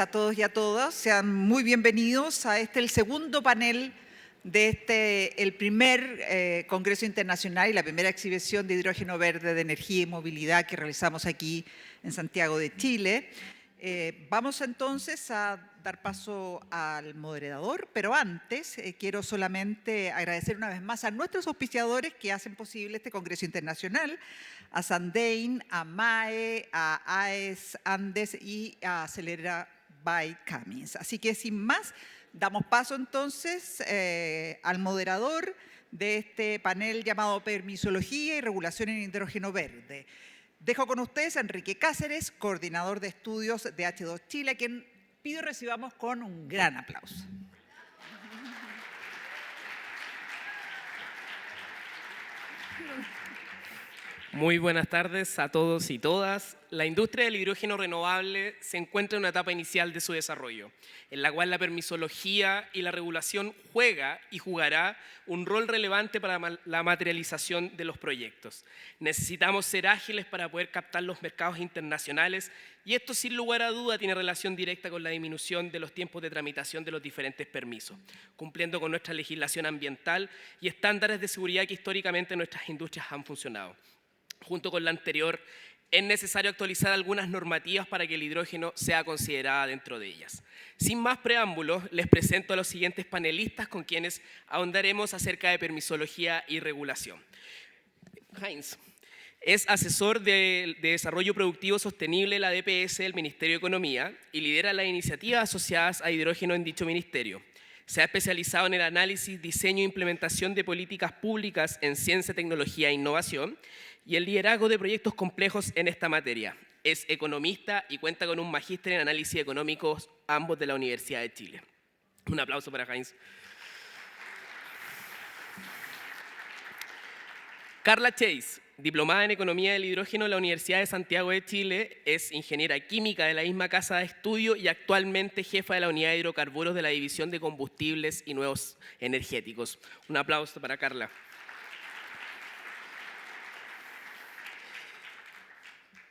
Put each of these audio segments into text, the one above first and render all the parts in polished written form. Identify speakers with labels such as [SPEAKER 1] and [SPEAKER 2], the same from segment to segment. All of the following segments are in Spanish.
[SPEAKER 1] a todos y a todas. Sean muy bienvenidos a el segundo panel de el primer Congreso Internacional y la primera exhibición de hidrógeno verde de energía y movilidad que realizamos aquí en Santiago de Chile. Vamos entonces a dar paso al moderador, pero antes quiero solamente agradecer una vez más a nuestros auspiciadores que hacen posible este Congreso Internacional, a Sandein, a MAE, a AES Andes y a Acelera by Cummins. Así que sin más, damos paso entonces al moderador de este panel llamado Permisología y Regulación en Hidrógeno Verde. Dejo con ustedes a Enrique Cáceres, coordinador de estudios de H2 Chile, a quien pido recibamos con un gran aplauso.
[SPEAKER 2] Muy buenas tardes a todos y todas. La industria del hidrógeno renovable se encuentra en una etapa inicial de su desarrollo, en la cual la permisología y la regulación juega y jugará un rol relevante para la materialización de los proyectos. Necesitamos ser ágiles para poder captar los mercados internacionales y esto sin lugar a duda tiene relación directa con la disminución de los tiempos de tramitación de los diferentes permisos, cumpliendo con nuestra legislación ambiental y estándares de seguridad que históricamente nuestras industrias han funcionado. Junto con la anterior, es necesario actualizar algunas normativas para que el hidrógeno sea considerada dentro de ellas. Sin más preámbulos, les presento a los siguientes panelistas con quienes ahondaremos acerca de permisología y regulación. Heinz es asesor de Desarrollo Productivo Sostenible de la DPS del Ministerio de Economía y lidera las iniciativas asociadas a hidrógeno en dicho ministerio. Se ha especializado en el análisis, diseño e implementación de políticas públicas en ciencia, tecnología e innovación y el liderazgo de proyectos complejos en esta materia. Es economista y cuenta con un magíster en análisis económicos, ambos de la Universidad de Chile. Un aplauso para Heinz. Carla Chase, diplomada en Economía del Hidrógeno de la Universidad de Santiago de Chile, es ingeniera química de la misma casa de estudio y actualmente jefa de la unidad de hidrocarburos de la División de Combustibles y Nuevos Energéticos. Un aplauso para Carla.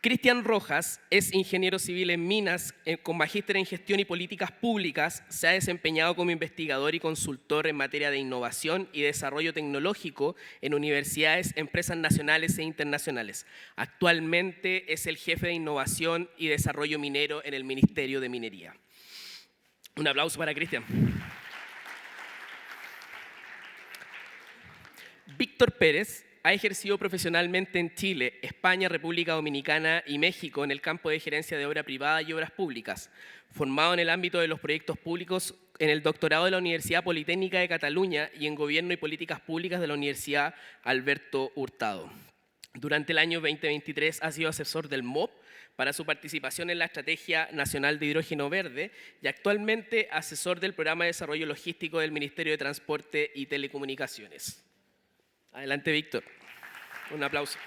[SPEAKER 2] Cristian Rojas es ingeniero civil en minas con magíster en gestión y políticas públicas. Se ha desempeñado como investigador y consultor en materia de innovación y desarrollo tecnológico en universidades, empresas nacionales e internacionales. Actualmente es el jefe de innovación y desarrollo minero en el Ministerio de Minería. Un aplauso para Cristian. Víctor Pérez ha ejercido profesionalmente en Chile, España, República Dominicana y México en el campo de gerencia de obra privada y obras públicas. Formado en el ámbito de los proyectos públicos en el doctorado de la Universidad Politécnica de Cataluña y en Gobierno y Políticas Públicas de la Universidad Alberto Hurtado. Durante el año 2023 ha sido asesor del MOP para su participación en la Estrategia Nacional de Hidrógeno Verde y actualmente asesor del Programa de Desarrollo Logístico del Ministerio de Transporte y Telecomunicaciones. Adelante, Víctor. Un aplauso.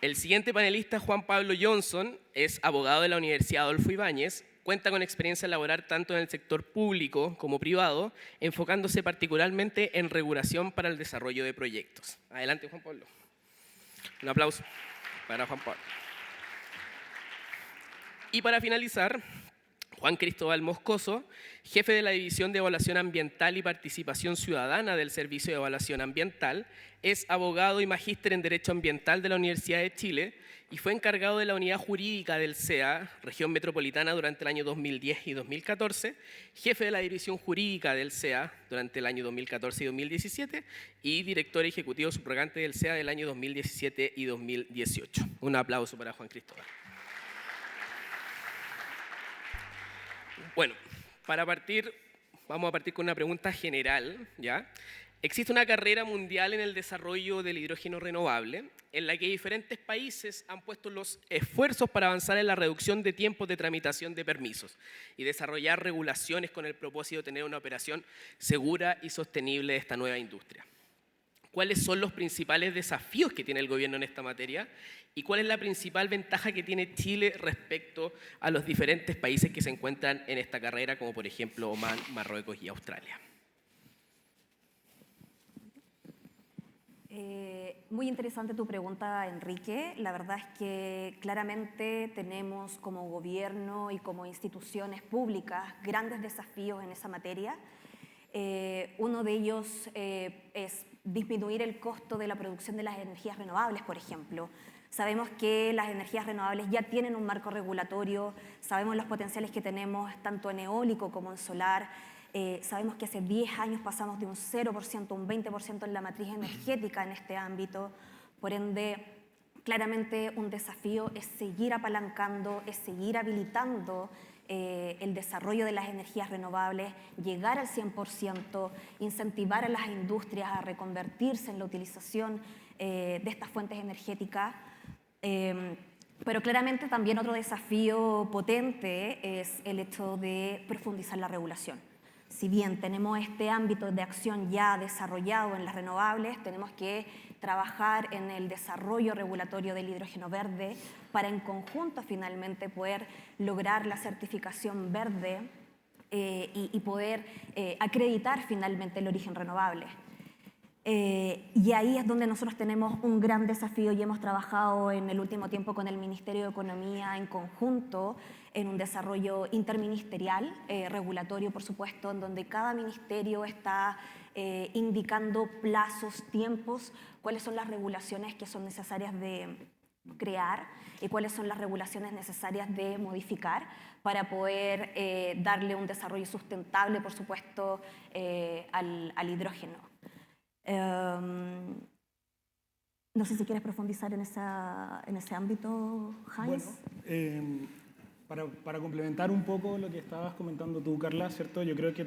[SPEAKER 2] El siguiente panelista, Juan Pablo Johnson, es abogado de la Universidad Adolfo Ibáñez, cuenta con experiencia laboral tanto en el sector público como privado, enfocándose particularmente en regulación para el desarrollo de proyectos. Adelante, Juan Pablo. Un aplauso para Juan Pablo. Y para finalizar, Juan Cristóbal Moscoso, jefe de la División de Evaluación Ambiental y Participación Ciudadana del Servicio de Evaluación Ambiental, es abogado y magíster en Derecho Ambiental de la Universidad de Chile y fue encargado de la unidad jurídica del CEA, Región Metropolitana, durante el año 2010 y 2014, jefe de la División Jurídica del CEA durante el año 2014 y 2017 y director ejecutivo subrogante del CEA del año 2017 y 2018. Un aplauso para Juan Cristóbal. Bueno, vamos a partir con una pregunta general, ¿ya? Existe una carrera mundial en el desarrollo del hidrógeno renovable, en la que diferentes países han puesto los esfuerzos para avanzar en la reducción de tiempos de tramitación de permisos y desarrollar regulaciones con el propósito de tener una operación segura y sostenible de esta nueva industria. ¿Cuáles son los principales desafíos que tiene el gobierno en esta materia? ¿Y cuál es la principal ventaja que tiene Chile respecto a los diferentes países que se encuentran en esta carrera, como por ejemplo Omán, Marruecos y Australia?
[SPEAKER 3] Muy interesante tu pregunta, Enrique. La verdad es que claramente tenemos como gobierno y como instituciones públicas grandes desafíos en esa materia. Uno de ellos es disminuir el costo de la producción de las energías renovables, por ejemplo. Sabemos que las energías renovables ya tienen un marco regulatorio, sabemos los potenciales que tenemos tanto en eólico como en solar. Sabemos que hace 10 años pasamos de un 0% a un 20% en la matriz energética en este ámbito. Por ende, claramente un desafío es seguir apalancando, es seguir habilitando el desarrollo de las energías renovables, llegar al 100%, incentivar a las industrias a reconvertirse en la utilización de estas fuentes energéticas. Pero claramente también otro desafío potente es el hecho de profundizar la regulación. Si bien tenemos este ámbito de acción ya desarrollado en las renovables, tenemos que trabajar en el desarrollo regulatorio del hidrógeno verde para en conjunto finalmente poder lograr la certificación verde y poder acreditar finalmente el origen renovable. Y ahí es donde nosotros tenemos un gran desafío y hemos trabajado en el último tiempo con el Ministerio de Economía en conjunto en un desarrollo interministerial, regulatorio por supuesto, en donde cada ministerio está indicando plazos, tiempos, cuáles son las regulaciones que son necesarias de crear y cuáles son las regulaciones necesarias de modificar para poder darle un desarrollo sustentable, por supuesto, al hidrógeno. No sé si quieres profundizar en ese ámbito, Heinz.
[SPEAKER 4] Bueno, para complementar un poco lo que estabas comentando tú, Carla, ¿cierto? Yo creo que,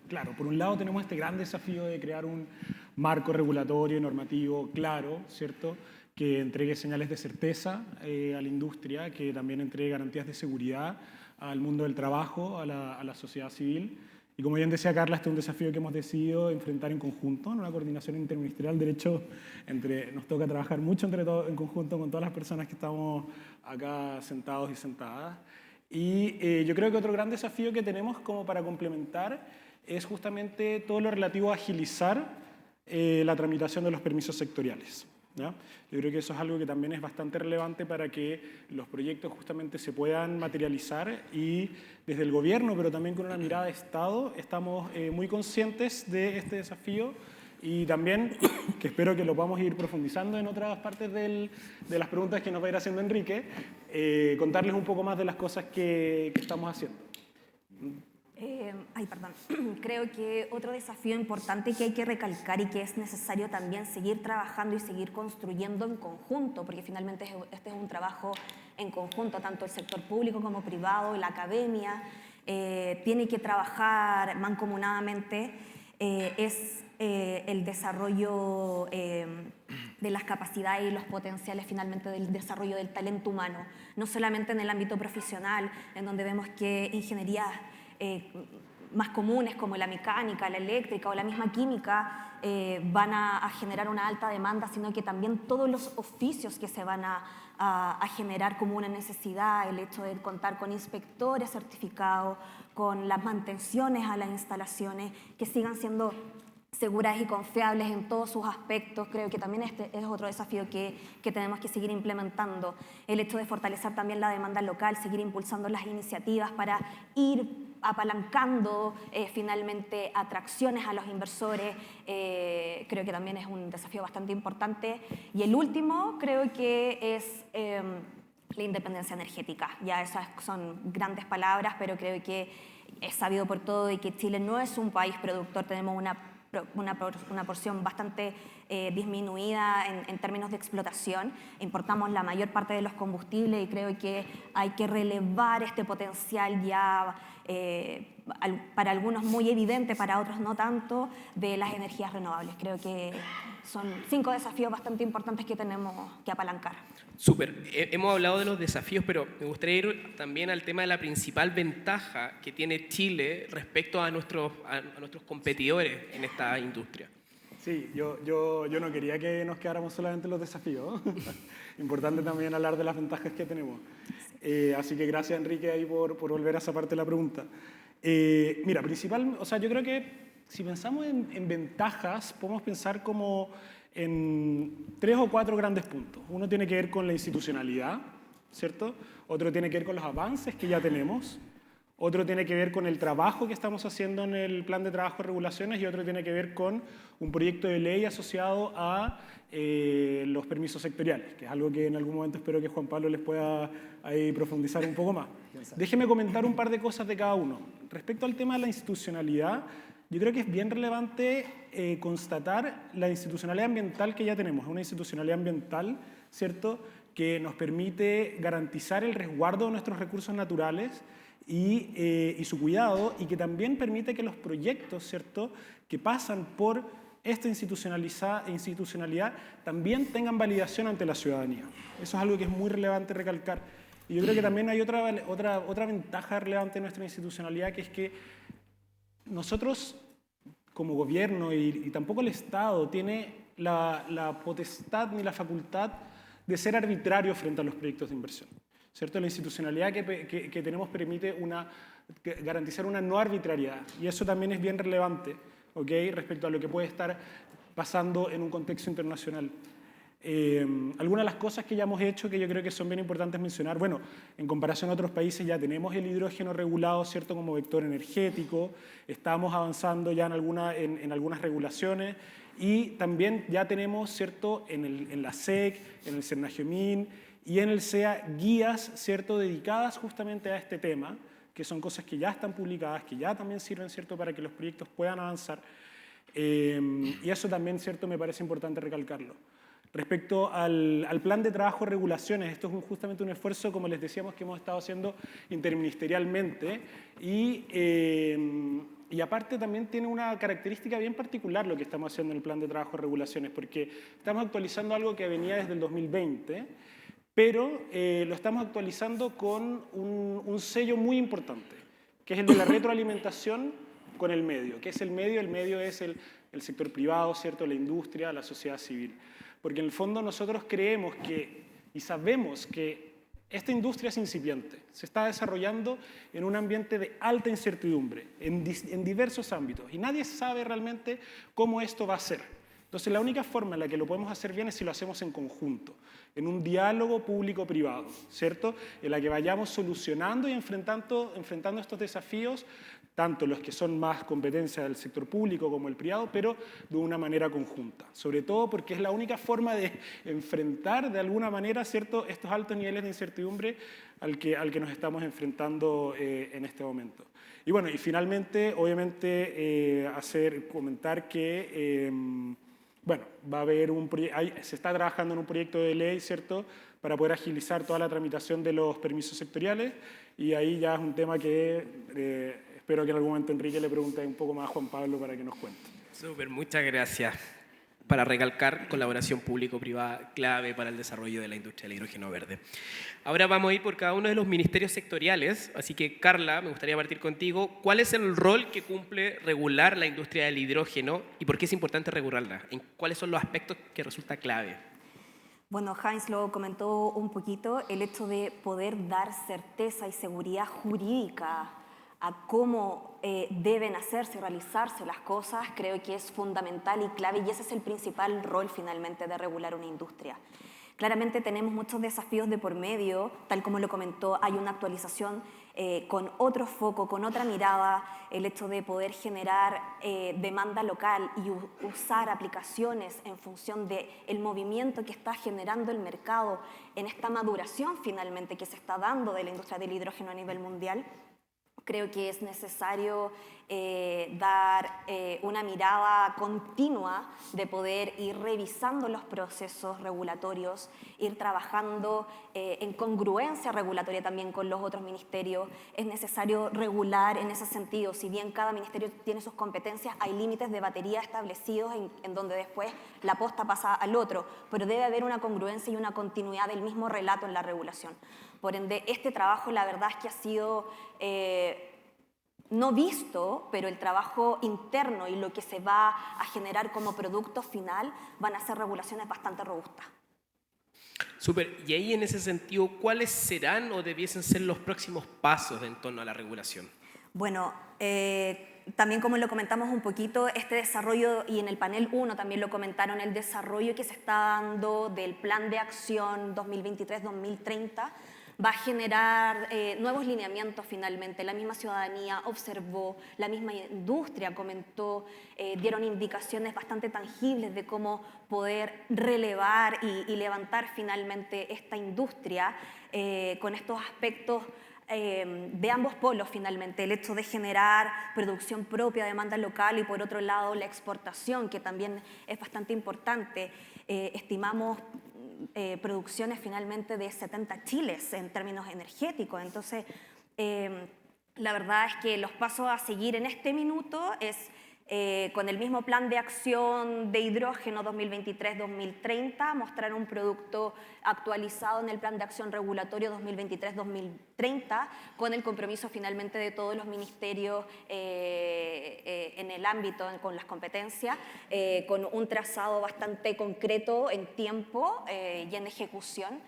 [SPEAKER 4] claro, por un lado tenemos este gran desafío de crear un marco regulatorio y normativo claro, ¿cierto?, que entregue señales de certeza a la industria, que también entregue garantías de seguridad al mundo del trabajo, a la sociedad civil. Y como bien decía Carla, este es un desafío que hemos decidido enfrentar en conjunto, en una coordinación interministerial. De hecho, nos toca trabajar mucho en conjunto con todas las personas que estamos acá sentados y sentadas. Y yo creo que otro gran desafío que tenemos como para complementar es justamente todo lo relativo a agilizar la tramitación de los permisos sectoriales, ¿ya? Yo creo que eso es algo que también es bastante relevante para que los proyectos justamente se puedan materializar y desde el gobierno, pero también con una mirada de Estado, estamos muy conscientes de este desafío y también, que espero que lo podamos ir profundizando en otras partes de las preguntas que nos va a ir haciendo Enrique, contarles un poco más de las cosas que estamos haciendo.
[SPEAKER 3] Perdón. Creo que otro desafío importante que hay que recalcar y que es necesario también seguir trabajando y seguir construyendo en conjunto, porque finalmente este es un trabajo en conjunto, tanto el sector público como privado, la academia, tiene que trabajar mancomunadamente, es el desarrollo de las capacidades y los potenciales finalmente del desarrollo del talento humano, no solamente en el ámbito profesional, en donde vemos que ingenierías más comunes como la mecánica, la eléctrica o la misma química van a generar una alta demanda, sino que también todos los oficios que se van a generar como una necesidad, el hecho de contar con inspectores certificados, con las mantenciones a las instalaciones, que sigan siendo seguras y confiables en todos sus aspectos. Creo que también este es otro desafío que tenemos que seguir implementando. El hecho de fortalecer también la demanda local, seguir impulsando las iniciativas para ir apalancando finalmente atracciones a los inversores, creo que también es un desafío bastante importante. Y el último creo que es la independencia energética. Ya esas son grandes palabras, pero creo que es sabido por todo y que Chile no es un país productor, tenemos una porción bastante disminuida en términos de explotación. Importamos la mayor parte de los combustibles y creo que hay que relevar este potencial ya para algunos muy evidente, para otros no tanto, de las energías renovables. Creo que son 5 desafíos bastante importantes que tenemos que apalancar.
[SPEAKER 2] Súper. Hemos hablado de los desafíos, pero me gustaría ir también al tema de la principal ventaja que tiene Chile respecto a nuestros competidores en esta industria.
[SPEAKER 4] Sí, yo no quería que nos quedáramos solamente en los desafíos. Importante también hablar de las ventajas que tenemos. Así que gracias, Enrique, ahí por volver a esa parte de la pregunta. Mira, yo creo que si pensamos en ventajas, podemos pensar como en 3 o 4 grandes puntos. Uno tiene que ver con la institucionalidad, ¿cierto? Otro tiene que ver con los avances que ya tenemos. Otro tiene que ver con el trabajo que estamos haciendo en el plan de trabajo de regulaciones y otro tiene que ver con un proyecto de ley asociado a los permisos sectoriales, que es algo que en algún momento espero que Juan Pablo les pueda ahí profundizar un poco más. Déjeme comentar un par de cosas de cada uno. Respecto al tema de la institucionalidad, yo creo que es bien relevante constatar la institucionalidad ambiental que ya tenemos. Es una institucionalidad ambiental, ¿cierto?, que nos permite garantizar el resguardo de nuestros recursos naturales y su cuidado, y que también permite que los proyectos, ¿cierto?, que pasan por esta institucionalidad también tengan validación ante la ciudadanía. Eso es algo que es muy relevante recalcar. Y yo creo que también hay otra ventaja relevante de nuestra institucionalidad, que es que nosotros, como gobierno, y tampoco el Estado, tiene la potestad ni la facultad de ser arbitrario frente a los proyectos de inversión, ¿cierto? La institucionalidad que tenemos permite garantizar una no arbitrariedad, y eso también es bien relevante, ¿ok?, respecto a lo que puede estar pasando en un contexto internacional. Algunas de las cosas que ya hemos hecho que yo creo que son bien importantes mencionar, bueno, en comparación a otros países ya tenemos el hidrógeno regulado, ¿cierto?, como vector energético, estamos avanzando ya en algunas regulaciones, y también ya tenemos, ¿cierto?, en la SEC, en el Cernagiomín y en el SEA guías, ¿cierto?, dedicadas justamente a este tema, que son cosas que ya están publicadas, que ya también sirven, ¿cierto?, para que los proyectos puedan avanzar. Y eso también, ¿cierto?, me parece importante recalcarlo. Respecto al plan de trabajo de regulaciones, esto es justamente un esfuerzo, como les decíamos, que hemos estado haciendo interministerialmente, y aparte también tiene una característica bien particular lo que estamos haciendo en el plan de trabajo de regulaciones, porque estamos actualizando algo que venía desde el 2020, pero lo estamos actualizando con un sello muy importante, que es el de la retroalimentación con el medio. ¿Qué es el medio? El medio es el sector privado, ¿cierto?, la industria, la sociedad civil. Porque en el fondo nosotros creemos y sabemos que esta industria es incipiente, se está desarrollando en un ambiente de alta incertidumbre, en diversos ámbitos, y nadie sabe realmente cómo esto va a ser. Entonces la única forma en la que lo podemos hacer bien es si lo hacemos en conjunto, en un diálogo público-privado, ¿cierto?, en la que vayamos solucionando y enfrentando estos desafíos, tanto los que son más competencia del sector público como el privado, pero de una manera conjunta. Sobre todo porque es la única forma de enfrentar de alguna manera, ¿cierto?, estos altos niveles de incertidumbre al que nos estamos enfrentando en este momento. Y bueno, y finalmente, obviamente, comentar que, bueno, va a haber se está trabajando en un proyecto de ley, ¿cierto?, para poder agilizar toda la tramitación de los permisos sectoriales, y ahí ya es un tema que espero que en algún momento Enrique le pregunte un poco más a Juan Pablo para que nos cuente.
[SPEAKER 2] Súper, muchas gracias. Para recalcar, colaboración público-privada clave para el desarrollo de la industria del hidrógeno verde. Ahora vamos a ir por cada uno de los ministerios sectoriales, así que Carla, me gustaría partir contigo. ¿Cuál es el rol que cumple regular la industria del hidrógeno y por qué es importante regularla? ¿Cuáles son los aspectos que resulta clave?
[SPEAKER 3] Bueno, Heinz lo comentó un poquito, el hecho de poder dar certeza y seguridad jurídica a cómo deben hacerse y realizarse las cosas, creo que es fundamental y clave, y ese es el principal rol finalmente de regular una industria. Claramente tenemos muchos desafíos de por medio, tal como lo comentó, hay una actualización con otro foco, con otra mirada, el hecho de poder generar demanda local y usar aplicaciones en función del movimiento que está generando el mercado en esta maduración finalmente que se está dando de la industria del hidrógeno a nivel mundial. Creo que es necesario dar una mirada continua de poder ir revisando los procesos regulatorios, ir trabajando en congruencia regulatoria también con los otros ministerios. Es necesario regular en ese sentido. Si bien cada ministerio tiene sus competencias, hay límites de batería establecidos en donde después la posta pasa al otro, pero debe haber una congruencia y una continuidad del mismo relato en la regulación. Por ende, este trabajo la verdad es que ha sido no visto, pero el trabajo interno y lo que se va a generar como producto final van a ser regulaciones bastante robustas.
[SPEAKER 2] Súper. Y ahí en ese sentido, ¿cuáles serán o debiesen ser los próximos pasos en torno a la regulación?
[SPEAKER 3] Bueno, También, como lo comentamos un poquito, este desarrollo, y en el panel 1 también lo comentaron, el desarrollo que se está dando del Plan de Acción 2023-2030 va a generar nuevos lineamientos finalmente. La misma ciudadanía observó, la misma industria comentó, dieron indicaciones bastante tangibles de cómo poder relevar y levantar finalmente esta industria con estos aspectos de ambos polos finalmente, el hecho de generar producción propia, demanda local, y por otro lado la exportación, que también es bastante importante. Estimamos producciones finalmente de 70 chiles en términos energéticos. Entonces, la verdad es que los pasos a seguir en este minuto es con el mismo plan de acción de hidrógeno 2023-2030, mostrar un producto actualizado en el plan de acción regulatorio 2023-2030, con el compromiso finalmente de todos los ministerios en el ámbito, con las competencias, con un trazado bastante concreto en tiempo y en ejecución,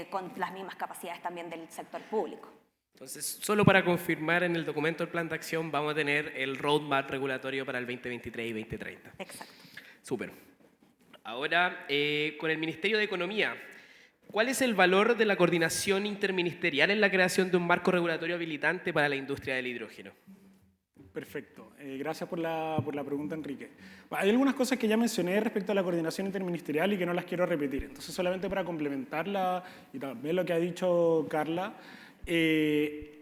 [SPEAKER 3] con las mismas capacidades también del sector público.
[SPEAKER 2] Entonces, solo para confirmar, en el documento del plan de acción vamos a tener el roadmap regulatorio para el 2023 y 2030.
[SPEAKER 3] Exacto.
[SPEAKER 2] Súper. Ahora, con el Ministerio de Economía, ¿cuál es el valor de la coordinación interministerial en la creación de un marco regulatorio habilitante para la industria del hidrógeno?
[SPEAKER 4] Perfecto. Gracias por la pregunta, Enrique. Hay algunas cosas que ya mencioné respecto a la coordinación interministerial y que no las quiero repetir. Entonces, solamente para complementarla y también lo que ha dicho Carla,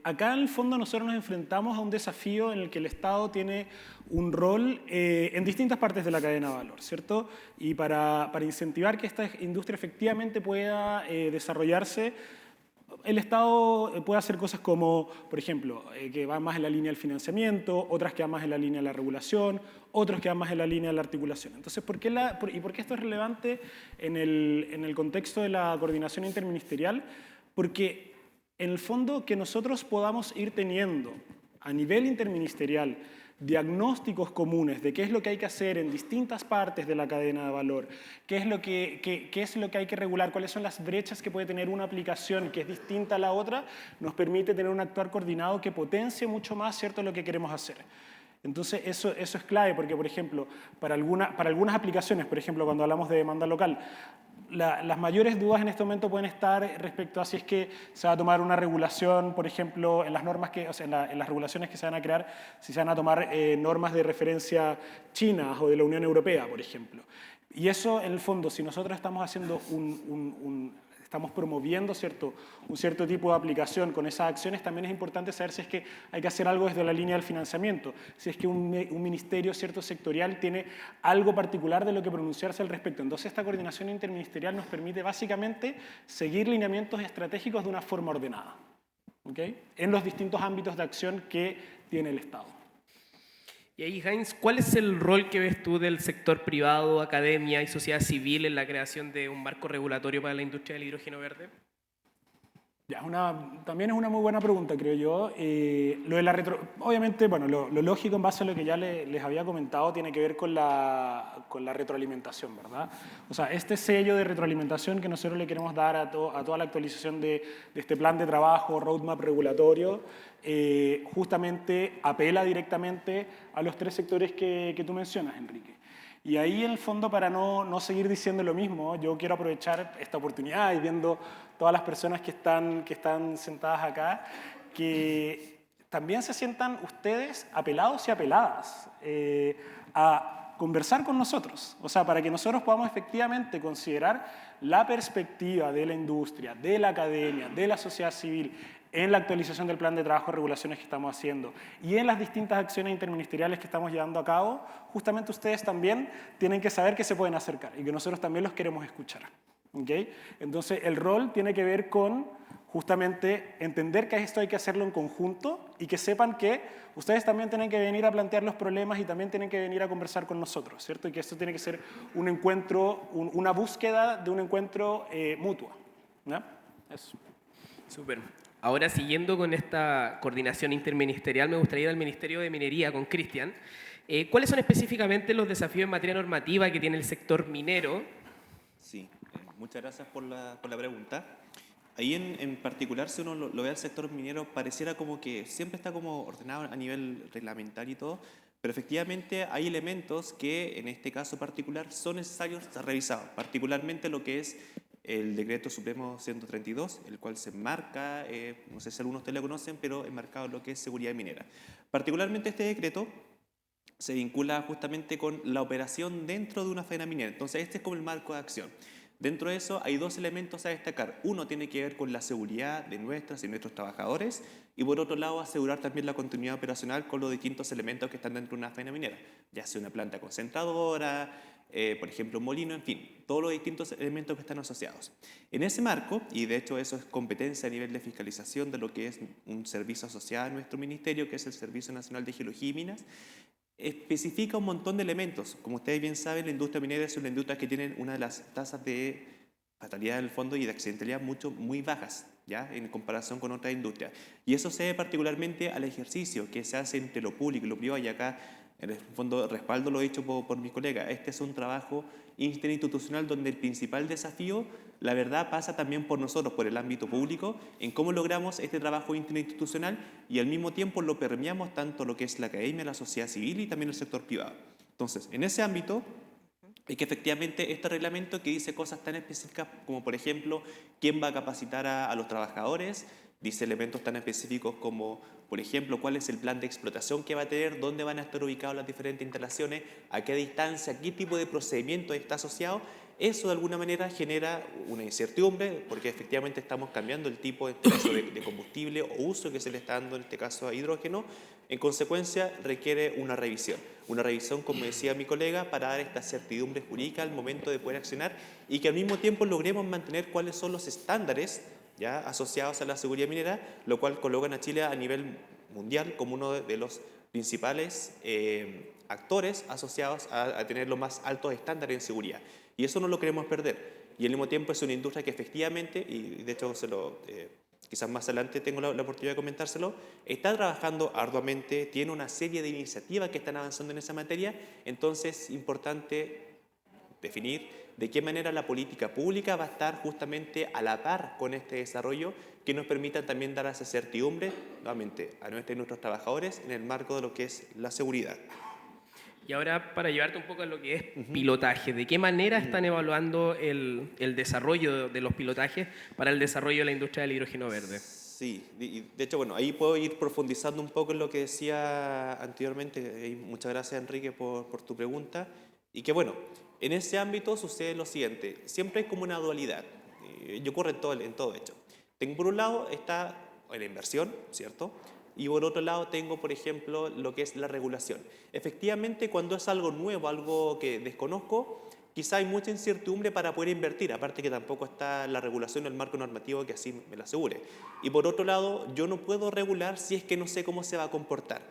[SPEAKER 4] acá en el fondo nosotros nos enfrentamos a un desafío en el que el Estado tiene un rol en distintas partes de la cadena de valor, ¿cierto? Y para incentivar que esta industria efectivamente pueda desarrollarse, el Estado puede hacer cosas como, por ejemplo, que van más en la línea del financiamiento, otras que van más en la línea de la regulación, otros que van más en la línea de la articulación. Entonces, ¿por qué esto es relevante en el contexto de la coordinación interministerial? Porque en el fondo, que nosotros podamos ir teniendo a nivel interministerial diagnósticos comunes de qué es lo que hay que hacer en distintas partes de la cadena de valor, qué es lo que hay que regular, cuáles son las brechas que puede tener una aplicación que es distinta a la otra, nos permite tener un actuar coordinado que potencie mucho más, ¿cierto?, lo que queremos hacer. Entonces, eso es clave, porque, por ejemplo, para algunas aplicaciones, por ejemplo, cuando hablamos de demanda local, las mayores dudas en este momento pueden estar respecto a si es que se va a tomar una regulación, por ejemplo, en las normas en las regulaciones que se van a crear, si se van a tomar normas de referencia chinas o de la Unión Europea, por ejemplo. Y eso, en el fondo, si nosotros estamos haciendo estamos promoviendo un cierto tipo de aplicación con esas acciones, también es importante saber si es que hay que hacer algo desde la línea del financiamiento, si es que un ministerio sectorial tiene algo particular de lo que pronunciarse al respecto. Entonces, esta coordinación interministerial nos permite básicamente seguir lineamientos estratégicos de una forma ordenada, ¿okay?, en los distintos ámbitos de acción que tiene el Estado.
[SPEAKER 2] Y ahí, Heinz, ¿cuál es el rol que ves tú del sector privado, academia y sociedad civil en la creación de un marco regulatorio para la industria del hidrógeno verde?
[SPEAKER 4] También es una muy buena pregunta, creo yo. Obviamente, bueno, lo lógico en base a lo que ya les había comentado tiene que ver con la retroalimentación, ¿verdad? O sea, este sello de retroalimentación que nosotros le queremos dar a toda la actualización de este plan de trabajo, roadmap regulatorio, justamente apela directamente a los tres sectores que tú mencionas, Enrique. Y ahí, en el fondo, para no seguir diciendo lo mismo, yo quiero aprovechar esta oportunidad y viendo todas las personas que están sentadas acá, que también se sientan ustedes apelados y apeladas a conversar con nosotros. O sea, para que nosotros podamos efectivamente considerar la perspectiva de la industria, de la academia, de la sociedad civil, en la actualización del plan de trabajo y regulaciones que estamos haciendo y en las distintas acciones interministeriales que estamos llevando a cabo, justamente ustedes también tienen que saber que se pueden acercar y que nosotros también los queremos escuchar. ¿Okay? Entonces, el rol tiene que ver con justamente entender que esto hay que hacerlo en conjunto y que sepan que ustedes también tienen que venir a plantear los problemas y también tienen que venir a conversar con nosotros, ¿cierto? Y que esto tiene que ser un encuentro, una búsqueda de un encuentro mutuo, ¿no? Eso.
[SPEAKER 2] Súper. Ahora, siguiendo con esta coordinación interministerial, me gustaría ir al Ministerio de Minería con Cristian. ¿Cuáles son específicamente los desafíos en materia normativa que tiene el sector minero?
[SPEAKER 5] Sí, muchas gracias por la pregunta. Ahí en particular, si uno lo ve al sector minero, pareciera como que siempre está como ordenado a nivel reglamentario y todo, pero efectivamente hay elementos que en este caso particular son necesarios ser revisados, particularmente lo que es el Decreto Supremo 132, el cual se enmarca, no sé si algunos de ustedes lo conocen, pero enmarcado en lo que es seguridad minera. Particularmente este decreto se vincula justamente con la operación dentro de una faena minera. Entonces, este es como el marco de acción. Dentro de eso hay dos elementos a destacar. Uno tiene que ver con la seguridad de nuestras y nuestros trabajadores y por otro lado asegurar también la continuidad operacional con los distintos elementos que están dentro de una faena minera, ya sea una planta concentradora, por ejemplo un molino, en fin, todos los distintos elementos que están asociados. En ese marco, y de hecho eso es competencia a nivel de fiscalización de lo que es un servicio asociado a nuestro ministerio, que es el Servicio Nacional de Geología y Minas, especifica un montón de elementos. Como ustedes bien saben, la industria minera es una industria que tiene una de las tasas de fatalidad en el fondo y de accidentalidad muy bajas, ¿ya? En comparación con otras industrias. Y eso se debe particularmente al ejercicio que se hace entre lo público y lo privado, y acá en el fondo respaldo lo dicho por mi colega. Este es un trabajo interinstitucional donde el principal desafío, la verdad, pasa también por nosotros, por el ámbito público, en cómo logramos este trabajo interinstitucional y al mismo tiempo lo permeamos tanto lo que es la academia, la sociedad civil y también el sector privado. Entonces, en ese ámbito, es que efectivamente este reglamento que dice cosas tan específicas como, por ejemplo, quién va a capacitar a los trabajadores, dice elementos tan específicos como, por ejemplo, cuál es el plan de explotación que va a tener, dónde van a estar ubicadas las diferentes instalaciones, a qué distancia, qué tipo de procedimiento está asociado. Eso de alguna manera genera una incertidumbre porque efectivamente estamos cambiando el tipo de combustible o uso que se le está dando en este caso a hidrógeno. En consecuencia requiere una revisión, como decía mi colega, para dar esta certidumbre jurídica al momento de poder accionar y que al mismo tiempo logremos mantener cuáles son los estándares ya asociados a la seguridad minera, lo cual colocan a Chile a nivel mundial como uno de los principales actores asociados a tener los más altos estándares en seguridad. Y eso no lo queremos perder. Y al mismo tiempo es una industria que efectivamente, y de hecho quizás más adelante tengo la oportunidad de comentárselo, está trabajando arduamente, tiene una serie de iniciativas que están avanzando en esa materia, entonces es importante definir de qué manera la política pública va a estar justamente a la par con este desarrollo que nos permita también dar esa certidumbre, nuevamente, a nuestros trabajadores en el marco de lo que es la seguridad.
[SPEAKER 2] Y ahora, para llevarte un poco a lo que es pilotaje, ¿de qué manera están evaluando el desarrollo de los pilotajes para el desarrollo de la industria del hidrógeno verde?
[SPEAKER 5] Sí, de hecho, bueno, ahí puedo ir profundizando un poco en lo que decía anteriormente. Y muchas gracias, Enrique, por tu pregunta. Y que, bueno, en ese ámbito sucede lo siguiente, siempre hay como una dualidad, y ocurre en todo hecho. Por un lado está la inversión, ¿cierto? Y por otro lado tengo, por ejemplo, lo que es la regulación. Efectivamente, cuando es algo nuevo, algo que desconozco, quizá hay mucha incertidumbre para poder invertir, aparte que tampoco está la regulación o el marco normativo que así me lo asegure. Y por otro lado, yo no puedo regular si es que no sé cómo se va a comportar.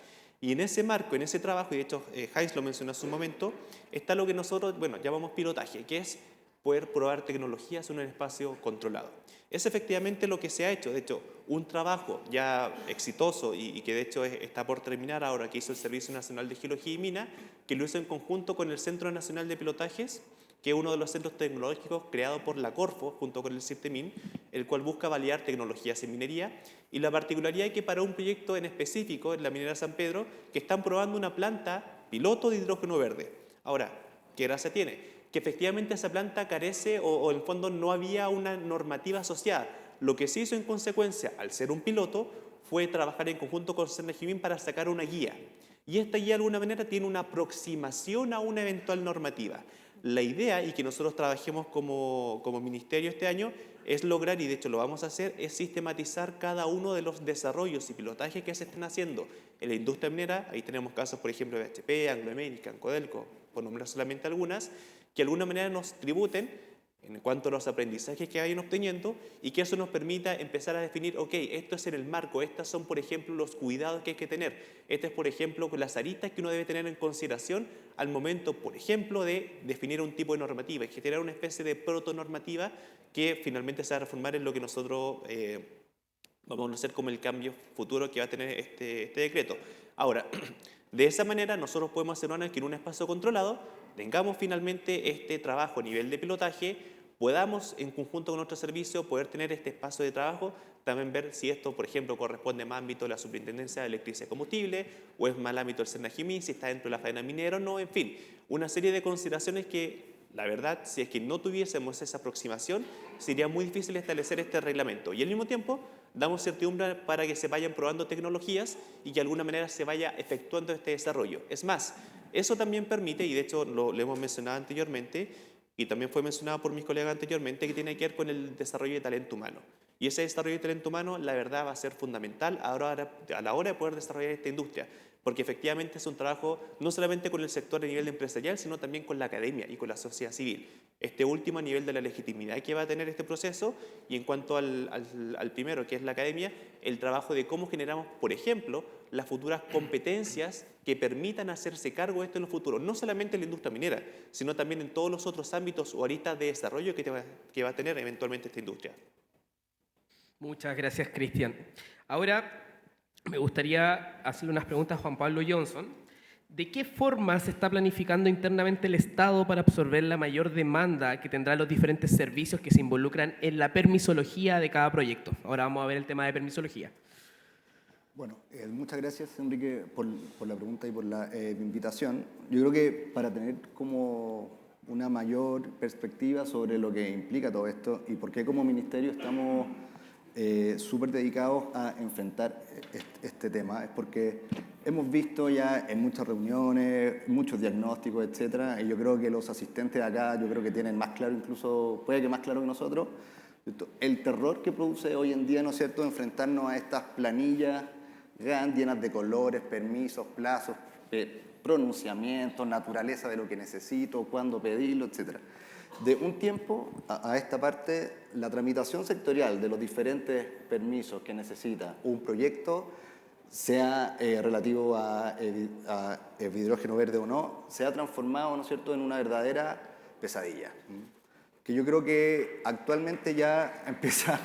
[SPEAKER 5] Y en ese marco, en ese trabajo, y de hecho Heinz lo mencionó hace un momento, está lo que nosotros llamamos pilotaje, que es poder probar tecnologías en un espacio controlado. Es efectivamente lo que se ha hecho. De hecho, un trabajo ya exitoso y que de hecho está por terminar ahora, que hizo el Servicio Nacional de Geología y Mina, que lo hizo en conjunto con el Centro Nacional de Pilotajes, que es uno de los centros tecnológicos creado por la Corfo junto con el CIRTEMIN, el cual busca validar tecnologías en minería. Y la particularidad es que para un proyecto en específico, en la minera San Pedro, que están probando una planta piloto de hidrógeno verde. Ahora, ¿qué gracia tiene? Que efectivamente esa planta carece o en el fondo no había una normativa asociada. Lo que se hizo en consecuencia, al ser un piloto, fue trabajar en conjunto con CERNAGIMIN para sacar una guía. Y esta guía de alguna manera tiene una aproximación a una eventual normativa. La idea, y que nosotros trabajemos como ministerio este año, es lograr, y de hecho lo vamos a hacer, es sistematizar cada uno de los desarrollos y pilotajes que se estén haciendo en la industria minera. Ahí tenemos casos, por ejemplo, de BHP, Anglo American, Codelco, por nombrar solamente algunas, que de alguna manera nos tributen en cuanto a los aprendizajes que vayan obteniendo y que eso nos permita empezar a definir, ok, esto es en el marco, estas son, por ejemplo, los cuidados que hay que tener. Este es, por ejemplo, con las aristas que uno debe tener en consideración al momento, por ejemplo, de definir un tipo de normativa y generar una especie de protonormativa que finalmente se va a reformar en lo que nosotros vamos a conocer como el cambio futuro que va a tener este decreto. Ahora, de esa manera nosotros podemos hacer que en un espacio controlado tengamos finalmente este trabajo a nivel de pilotaje, podamos en conjunto con nuestro servicio poder tener este espacio de trabajo, también ver si esto, por ejemplo, corresponde más al ámbito de la Superintendencia de Electricidad y Combustible o es más al ámbito del SENAGIMI, si está dentro de la faena minera o no, en fin, una serie de consideraciones que, la verdad, si es que no tuviésemos esa aproximación, sería muy difícil establecer este reglamento. Y al mismo tiempo, damos certidumbre para que se vayan probando tecnologías y que de alguna manera se vaya efectuando este desarrollo. Es más, eso también permite, y de hecho lo hemos mencionado anteriormente, y también fue mencionado por mis colegas anteriormente, que tiene que ver con el desarrollo de talento humano. Y ese desarrollo de talento humano, la verdad, va a ser fundamental a la hora de poder desarrollar esta industria, porque efectivamente es un trabajo no solamente con el sector a nivel empresarial, sino también con la academia y con la sociedad civil. Este último a nivel de la legitimidad que va a tener este proceso, y en cuanto al primero, que es la academia, el trabajo de cómo generamos, por ejemplo, las futuras competencias que permitan hacerse cargo de esto en el futuro, no solamente en la industria minera, sino también en todos los otros ámbitos o aristas de desarrollo que va a tener eventualmente esta industria.
[SPEAKER 2] Muchas gracias, Cristian. Ahora me gustaría hacerle unas preguntas a Juan Pablo Johnson. ¿De qué forma se está planificando internamente el Estado para absorber la mayor demanda que tendrán los diferentes servicios que se involucran en la permisología de cada proyecto? Ahora vamos a ver el tema de permisología.
[SPEAKER 6] Bueno, muchas gracias, Enrique, por la pregunta y por la invitación. Yo creo que para tener como una mayor perspectiva sobre lo que implica todo esto y por qué como ministerio estamos súper dedicados a enfrentar este tema, es porque hemos visto ya en muchas reuniones, muchos diagnósticos, etcétera, y yo creo que los asistentes acá, yo creo que tienen más claro, incluso puede que más claro que nosotros, el terror que produce hoy en día, ¿no es cierto?, enfrentarnos a estas planillas llenas de colores, permisos, plazos, pronunciamientos, naturaleza de lo que necesito, cuándo pedirlo, etc. De un tiempo a esta parte, la tramitación sectorial de los diferentes permisos que necesita un proyecto, sea relativo a hidrógeno verde o no, se ha transformado, ¿no es cierto?, en una verdadera pesadilla. Que yo creo que actualmente ya empieza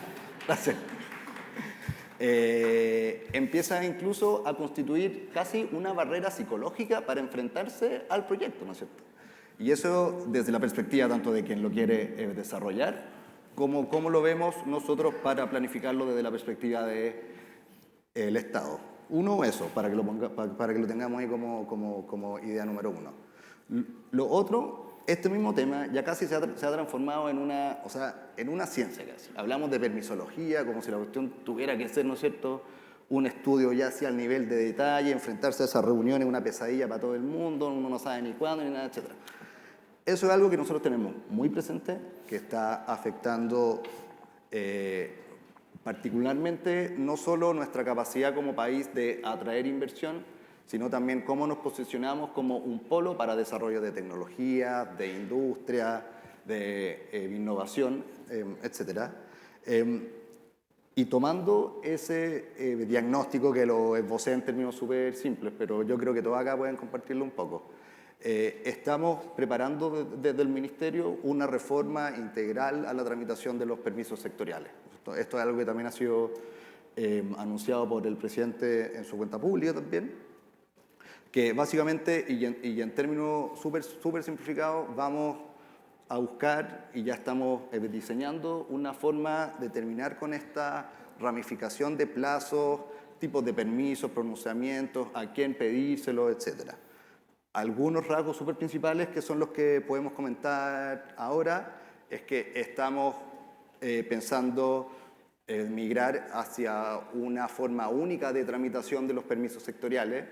[SPEAKER 6] empieza incluso a constituir casi una barrera psicológica para enfrentarse al proyecto, ¿no es cierto? Y eso desde la perspectiva tanto de quien lo quiere desarrollar, como cómo lo vemos nosotros para planificarlo desde la perspectiva del Estado. Uno, eso, para que lo tengamos ahí como idea número uno. Lo otro, este mismo tema ya casi se ha transformado en una ciencia casi. Hablamos de permisología, como si la cuestión tuviera que ser, ¿no es cierto?, un estudio ya hacia el nivel de detalle, enfrentarse a esas reuniones, una pesadilla para todo el mundo, uno no sabe ni cuándo ni nada, etc. Eso es algo que nosotros tenemos muy presente, que está afectando particularmente no solo nuestra capacidad como país de atraer inversión, sino también cómo nos posicionamos como un polo para desarrollo de tecnología, de industria, de innovación, etc. Y tomando ese diagnóstico, que lo esbocé en términos súper simples, pero yo creo que todos acá pueden compartirlo un poco, estamos preparando desde el Ministerio una reforma integral a la tramitación de los permisos sectoriales. Esto es algo que también ha sido anunciado por el presidente en su cuenta pública también, que básicamente, y en términos súper simplificados, vamos a buscar, y ya estamos diseñando, una forma de terminar con esta ramificación de plazos, tipos de permisos, pronunciamientos, a quién pedírselo, etc. Algunos rasgos súper principales que son los que podemos comentar ahora es que estamos pensando migrar hacia una forma única de tramitación de los permisos sectoriales,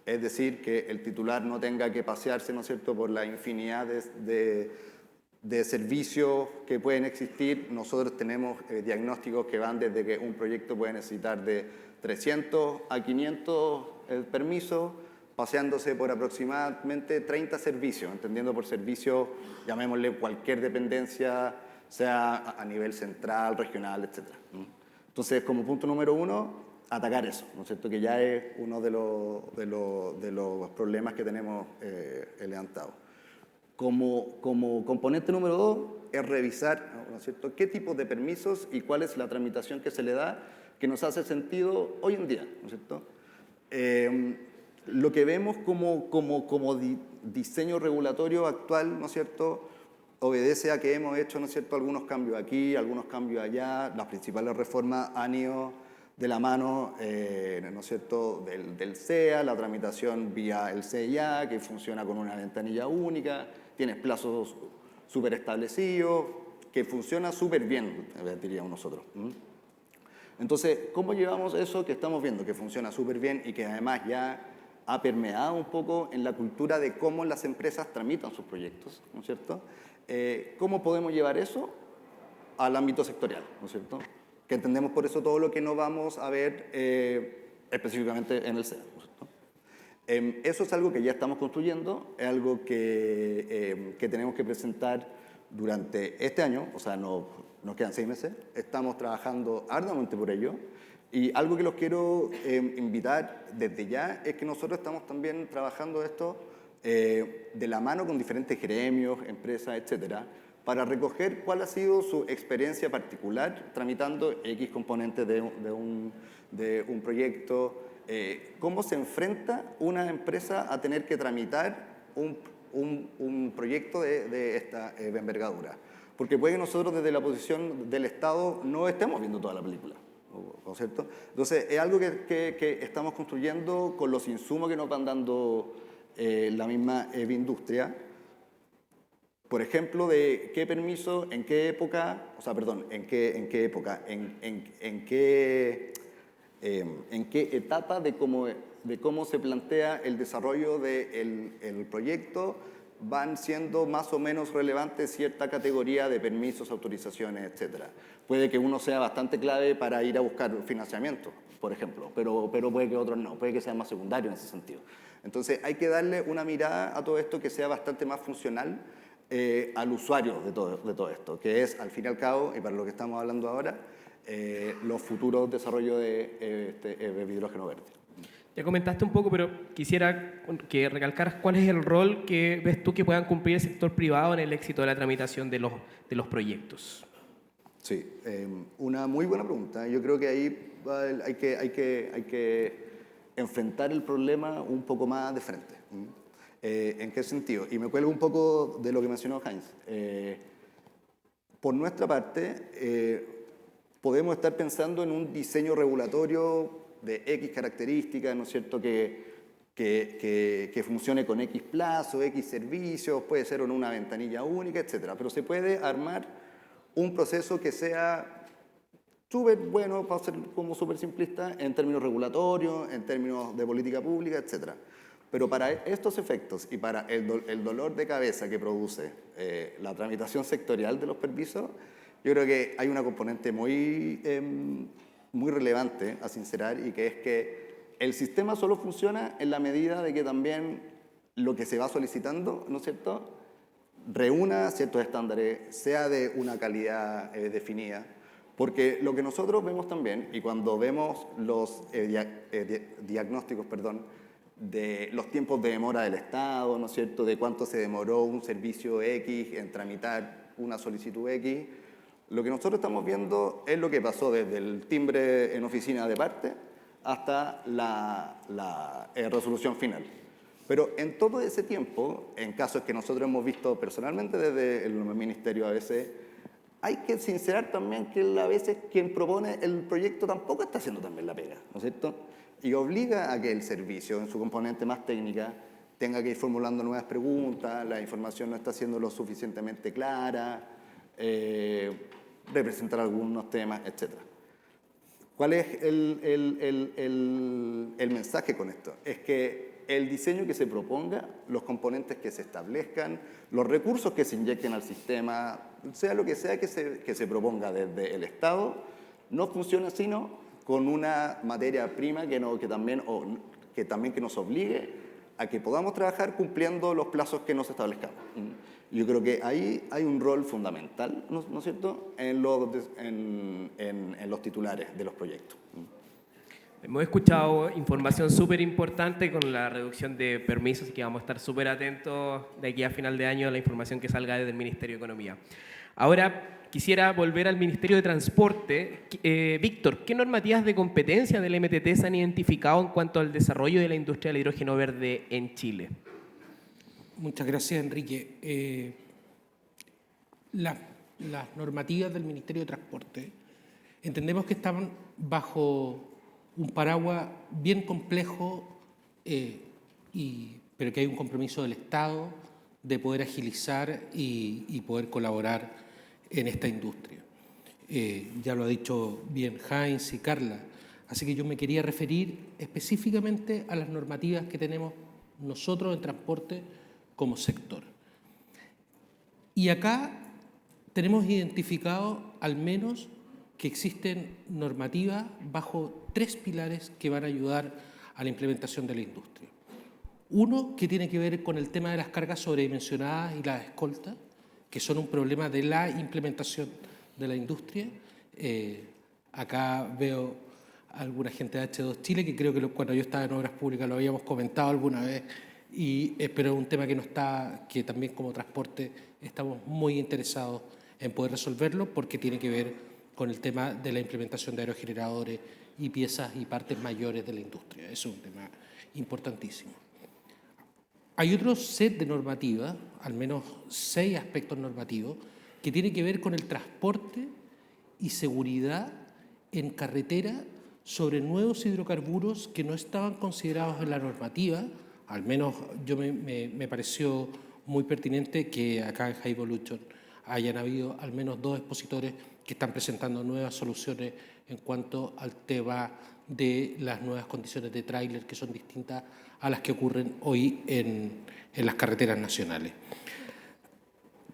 [SPEAKER 6] es decir, que el titular no tenga que pasearse, ¿no es cierto?, por la infinidad de servicios que pueden existir. Nosotros tenemos diagnósticos que van desde que un proyecto puede necesitar de 300 a 500 permisos, paseándose por aproximadamente 30 servicios, entendiendo por servicio, llamémosle cualquier dependencia, sea a nivel central, regional, etc. Entonces, como punto número uno, atacar eso, ¿no es cierto?, que ya es uno de los problemas que tenemos levantados. Como componente número dos, es revisar, ¿no es cierto?, qué tipo de permisos y cuál es la tramitación que se le da que nos hace sentido hoy en día, ¿no es cierto? Lo que vemos como diseño regulatorio actual, ¿no es cierto?, obedece a que hemos hecho, ¿no es cierto?, algunos cambios aquí, algunos cambios allá. Las principales reformas han ido de la mano, ¿no es cierto?, del CEA, la tramitación vía el CIA, que funciona con una ventanilla única, tienes plazos súper establecidos, que funciona súper bien, diríamos nosotros. Entonces, ¿cómo llevamos eso que estamos viendo que funciona súper bien y que además ya ha permeado un poco en la cultura de cómo las empresas tramitan sus proyectos, ¿no es cierto? ¿Cómo podemos llevar eso al ámbito sectorial, ¿no es cierto? Que entendemos por eso todo lo que no vamos a ver específicamente en el SEA, ¿no es cierto? Eso es algo que ya estamos construyendo, es algo que tenemos que presentar durante este año, o sea, nos quedan 6 meses, estamos trabajando arduamente por ello, y algo que los quiero invitar desde ya es que nosotros estamos también trabajando esto de la mano con diferentes gremios, empresas, etcétera, para recoger cuál ha sido su experiencia particular tramitando X componentes de un proyecto, cómo se enfrenta una empresa a tener que tramitar un proyecto de esta envergadura. Porque puede que nosotros desde la posición del Estado no estemos viendo toda la película, ¿no es cierto? Entonces, es algo que estamos construyendo con los insumos que nos van dando la misma industria. Por ejemplo, de qué permiso, en qué época, o sea, perdón, en qué época, en qué etapa de cómo se plantea el desarrollo del proyecto van siendo más o menos relevantes cierta categoría de permisos, autorizaciones, etc. Puede que uno sea bastante clave para ir a buscar financiamiento, por ejemplo, pero puede que otros no, puede que sea más secundario en ese sentido. Entonces hay que darle una mirada a todo esto que sea bastante más funcional al usuario de todo esto, que es, al fin y al cabo, y para lo que estamos hablando ahora, los futuros desarrollos de hidrógeno verde.
[SPEAKER 2] Ya comentaste un poco, pero quisiera que recalcaras cuál es el rol que ves tú que puedan cumplir el sector privado en el éxito de la tramitación de los proyectos.
[SPEAKER 6] Sí, una muy buena pregunta. Yo creo que ahí hay que enfrentar el problema un poco más de frente. ¿En qué sentido? Y me cuelgo un poco de lo que mencionó Heinz. Por nuestra parte, podemos estar pensando en un diseño regulatorio de X características, ¿no es cierto?, que funcione con X plazo, X servicios, puede ser en una ventanilla única, etc. Pero se puede armar un proceso que sea súper bueno, para ser como súper simplista, en términos regulatorios, en términos de política pública, etc. Pero para estos efectos y para el dolor de cabeza que produce la tramitación sectorial de los permisos, yo creo que hay una componente muy relevante a sincerar, y que es que el sistema solo funciona en la medida de que también lo que se va solicitando, ¿no es cierto?, reúna ciertos estándares, sea de una calidad definida. Porque lo que nosotros vemos también, y cuando vemos los diagnósticos, de los tiempos de demora del Estado, ¿no es cierto?, de cuánto se demoró un servicio X en tramitar una solicitud X, lo que nosotros estamos viendo es lo que pasó desde el timbre en oficina de parte hasta la resolución final. Pero en todo ese tiempo, en casos que nosotros hemos visto personalmente desde el ministerio a veces, hay que sincerar también que a veces quien propone el proyecto tampoco está haciendo también la pega, ¿no es cierto? Y obliga a que el servicio, en su componente más técnica, tenga que ir formulando nuevas preguntas, la información no está siendo lo suficientemente clara, representar algunos temas, etc. ¿Cuál es el mensaje con esto? Es que el diseño que se proponga, los componentes que se establezcan, los recursos que se inyecten al sistema, sea lo que sea que se proponga desde el Estado, no funciona sino con una materia prima que también nos obligue a que podamos trabajar cumpliendo los plazos que nos establezcamos. Yo creo que ahí hay un rol fundamental, ¿no es cierto?, en los titulares de los proyectos.
[SPEAKER 2] Hemos escuchado información súper importante con la reducción de permisos, y que vamos a estar súper atentos de aquí a final de año a la información que salga desde el Ministerio de Economía. Ahora quisiera volver al Ministerio de Transporte. Víctor, ¿qué normativas de competencia del MTT se han identificado en cuanto al desarrollo de la industria del hidrógeno verde en Chile?
[SPEAKER 7] Muchas gracias, Enrique. las normativas del Ministerio de Transporte, entendemos que estaban bajo un paraguas bien complejo, pero que hay un compromiso del Estado de poder agilizar y poder colaborar en esta industria. Ya lo ha dicho bien Heinz y Carla, así que yo me quería referir específicamente a las normativas que tenemos nosotros en transporte como sector. Y acá tenemos identificado al menos que existen normativas bajo 3 pilares que van a ayudar a la implementación de la industria. Uno, que tiene que ver con el tema de las cargas sobredimensionadas y las escoltas, que son un problema de la implementación de la industria. Acá veo a alguna gente de H2 Chile, que creo que cuando yo estaba en Obras Públicas lo habíamos comentado alguna vez, pero es un tema que también como transporte estamos muy interesados en poder resolverlo, porque tiene que ver con el tema de la implementación de aerogeneradores y piezas y partes mayores de la industria. Eso es un tema importantísimo. Hay otro set de normativas, al menos 6 aspectos normativos, que tiene que ver con el transporte y seguridad en carretera sobre nuevos hidrocarburos que no estaban considerados en la normativa. Al menos me pareció muy pertinente que acá en High Evolution hayan habido al menos 2 expositores que están presentando nuevas soluciones en cuanto al tema de las nuevas condiciones de tráiler, que son distintas a las que ocurren hoy en las carreteras nacionales.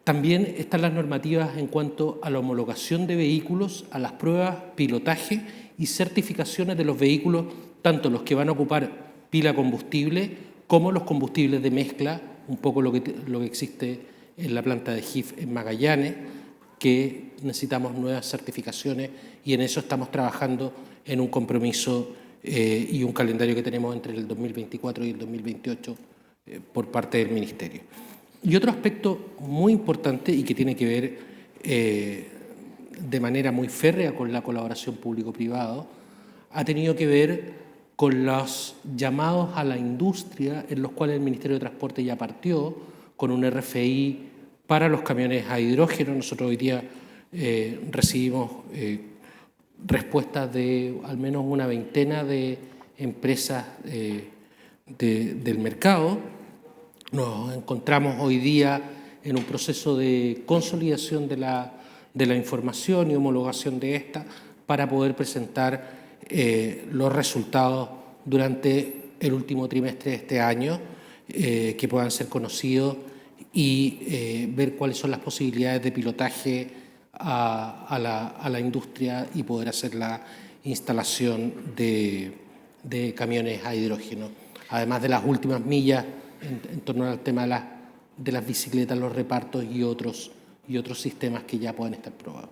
[SPEAKER 7] También están las normativas en cuanto a la homologación de vehículos, a las pruebas, pilotaje y certificaciones de los vehículos, tanto los que van a ocupar pila combustible como los combustibles de mezcla, un poco lo que existe en la planta de GIF en Magallanes, que necesitamos nuevas certificaciones, y en eso estamos trabajando en un compromiso y un calendario que tenemos entre el 2024 y el 2028 por parte del Ministerio. Y otro aspecto muy importante y que tiene que ver de manera muy férrea con la colaboración público-privado ha tenido que ver con los llamados a la industria, en los cuales el Ministerio de Transporte ya partió con un RFI para los camiones a hidrógeno. Nosotros hoy día recibimos respuestas de al menos una veintena de empresas del mercado. Nos encontramos hoy día en un proceso de consolidación de la información y homologación de esta para poder presentar los resultados durante el último trimestre de este año, que puedan ser conocidos y ver cuáles son las posibilidades de pilotaje a la industria y poder hacer la instalación de camiones a hidrógeno. Además de las últimas millas en torno al tema de las bicicletas, los repartos y otros sistemas que ya pueden estar probados.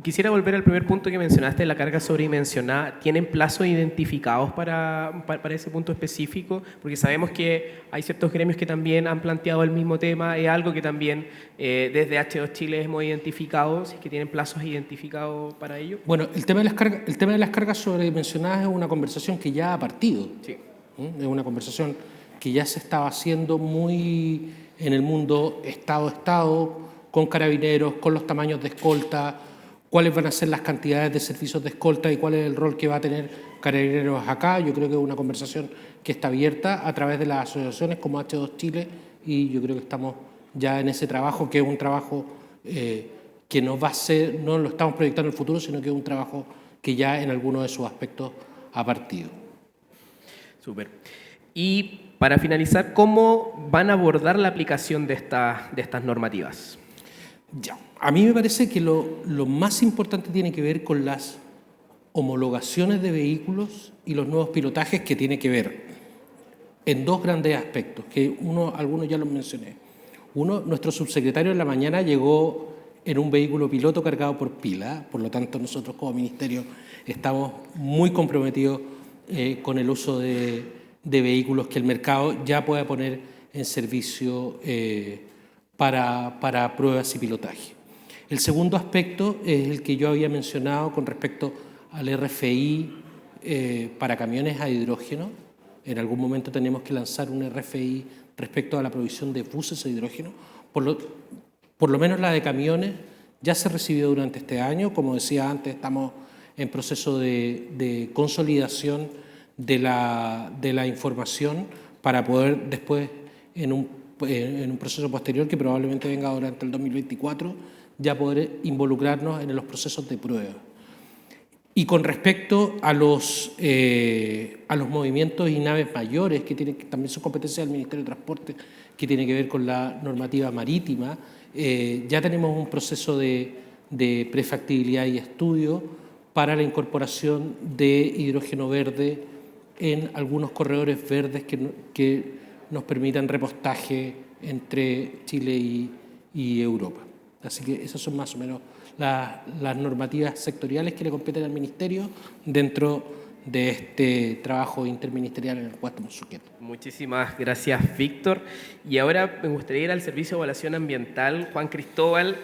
[SPEAKER 2] Quisiera volver al primer punto que mencionaste, la carga sobredimensionada. ¿Tienen plazos identificados para ese punto específico? Porque sabemos que hay ciertos gremios que también han planteado el mismo tema. Es algo que también desde H2 Chile hemos identificado, si es que tienen plazos identificados para ello.
[SPEAKER 7] Bueno, el tema de las cargas sobredimensionadas es una conversación que ya ha partido.
[SPEAKER 2] Sí.
[SPEAKER 7] Es una conversación que ya se estaba haciendo muy en el mundo Estado-Estado, con carabineros, con los tamaños de escolta, cuáles van a ser las cantidades de servicios de escolta y cuál es el rol que va a tener Carabineros acá. Yo creo que es una conversación que está abierta a través de las asociaciones como H2 Chile, y yo creo que estamos ya en ese trabajo, que es un trabajo que no va a ser, no lo estamos proyectando en el futuro, sino que es un trabajo que ya en algunos de sus aspectos ha partido.
[SPEAKER 2] Súper. Y para finalizar, ¿cómo van a abordar la aplicación de estas normativas?
[SPEAKER 7] Ya. A mí me parece que lo más importante tiene que ver con las homologaciones de vehículos y los nuevos pilotajes, que tiene que ver en 2 grandes aspectos, que algunos ya los mencioné. Uno, nuestro subsecretario en la mañana llegó en un vehículo piloto cargado por pila, por lo tanto nosotros como Ministerio estamos muy comprometidos con el uso de vehículos que el mercado ya pueda poner en servicio para pruebas y pilotaje. El segundo aspecto es el que yo había mencionado con respecto al RFI para camiones a hidrógeno. En algún momento tenemos que lanzar un RFI respecto a la provisión de buses a hidrógeno, por por lo menos la de camiones, ya se recibió durante este año. Como decía antes, estamos en proceso de consolidación de la información para poder después, en un proceso posterior que probablemente venga durante el 2024, ya poder involucrarnos en los procesos de prueba. Y con respecto a los movimientos y naves mayores, que también son competencias del Ministerio de Transporte, que tiene que ver con la normativa marítima, ya tenemos un proceso de prefactibilidad y estudio para la incorporación de hidrógeno verde en algunos corredores verdes que nos permitan repostaje entre Chile y Europa. Así que esas son más o menos las normativas sectoriales que le competen al Ministerio dentro de este trabajo interministerial en el cual estamos sujetos.
[SPEAKER 2] Muchísimas gracias, Víctor. Y ahora me gustaría ir al Servicio de Evaluación Ambiental. Juan Cristóbal,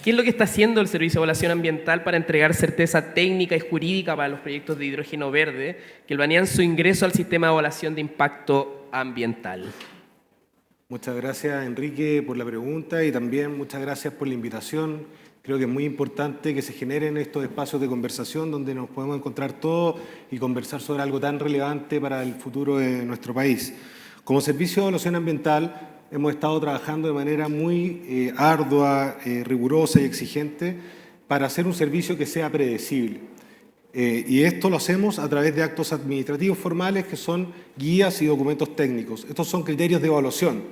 [SPEAKER 2] ¿qué es lo que está haciendo el Servicio de Evaluación Ambiental para entregar certeza técnica y jurídica para los proyectos de hidrógeno verde que planean su ingreso al sistema de evaluación de impacto ambiental?
[SPEAKER 8] Muchas gracias, Enrique, por la pregunta y también muchas gracias por la invitación. Creo que es muy importante que se generen estos espacios de conversación donde nos podemos encontrar todos y conversar sobre algo tan relevante para el futuro de nuestro país. Como Servicio de Evaluación Ambiental hemos estado trabajando de manera muy ardua, rigurosa y exigente para hacer un servicio que sea predecible. Y esto lo hacemos a través de actos administrativos formales que son guías y documentos técnicos. Estos son criterios de evaluación.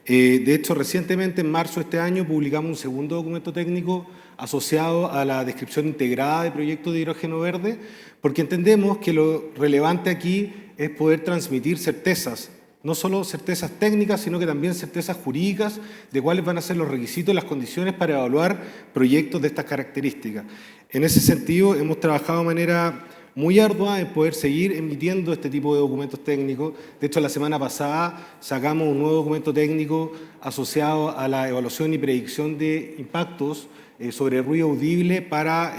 [SPEAKER 8] De hecho, recientemente, en marzo de este año, publicamos un segundo documento técnico asociado a la descripción integrada de proyectos de hidrógeno verde, porque entendemos que lo relevante aquí es poder transmitir certezas, no solo certezas técnicas, sino que también certezas jurídicas de cuáles van a ser los requisitos y las condiciones para evaluar proyectos de estas características. En ese sentido, hemos trabajado de manera muy ardua en poder seguir emitiendo este tipo de documentos técnicos. De hecho, la semana pasada sacamos un nuevo documento técnico asociado a la evaluación y predicción de impactos sobre ruido audible para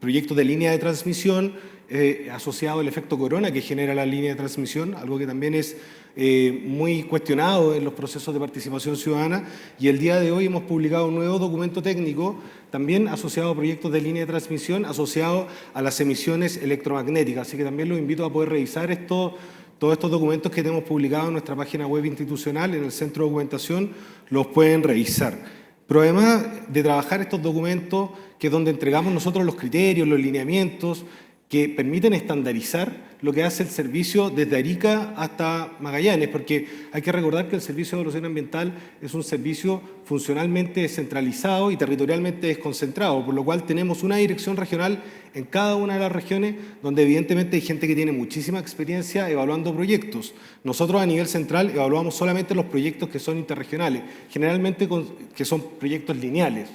[SPEAKER 8] proyectos de línea de transmisión asociado al efecto corona que genera la línea de transmisión, algo que también es muy cuestionado en los procesos de participación ciudadana, y el día de hoy hemos publicado un nuevo documento técnico también asociado a proyectos de línea de transmisión, asociado a las emisiones electromagnéticas. Así que también los invito a poder revisar todos estos documentos que tenemos publicados en nuestra página web institucional, en el centro de documentación, los pueden revisar. Pero además de trabajar estos documentos, que es donde entregamos nosotros los criterios, los lineamientos, que permiten estandarizar lo que hace el servicio desde Arica hasta Magallanes, porque hay que recordar que el Servicio de Evaluación Ambiental es un servicio funcionalmente descentralizado y territorialmente desconcentrado, por lo cual tenemos una dirección regional en cada una de las regiones, donde evidentemente hay gente que tiene muchísima experiencia evaluando proyectos. Nosotros a nivel central evaluamos solamente los proyectos que son interregionales, generalmente que son proyectos lineales.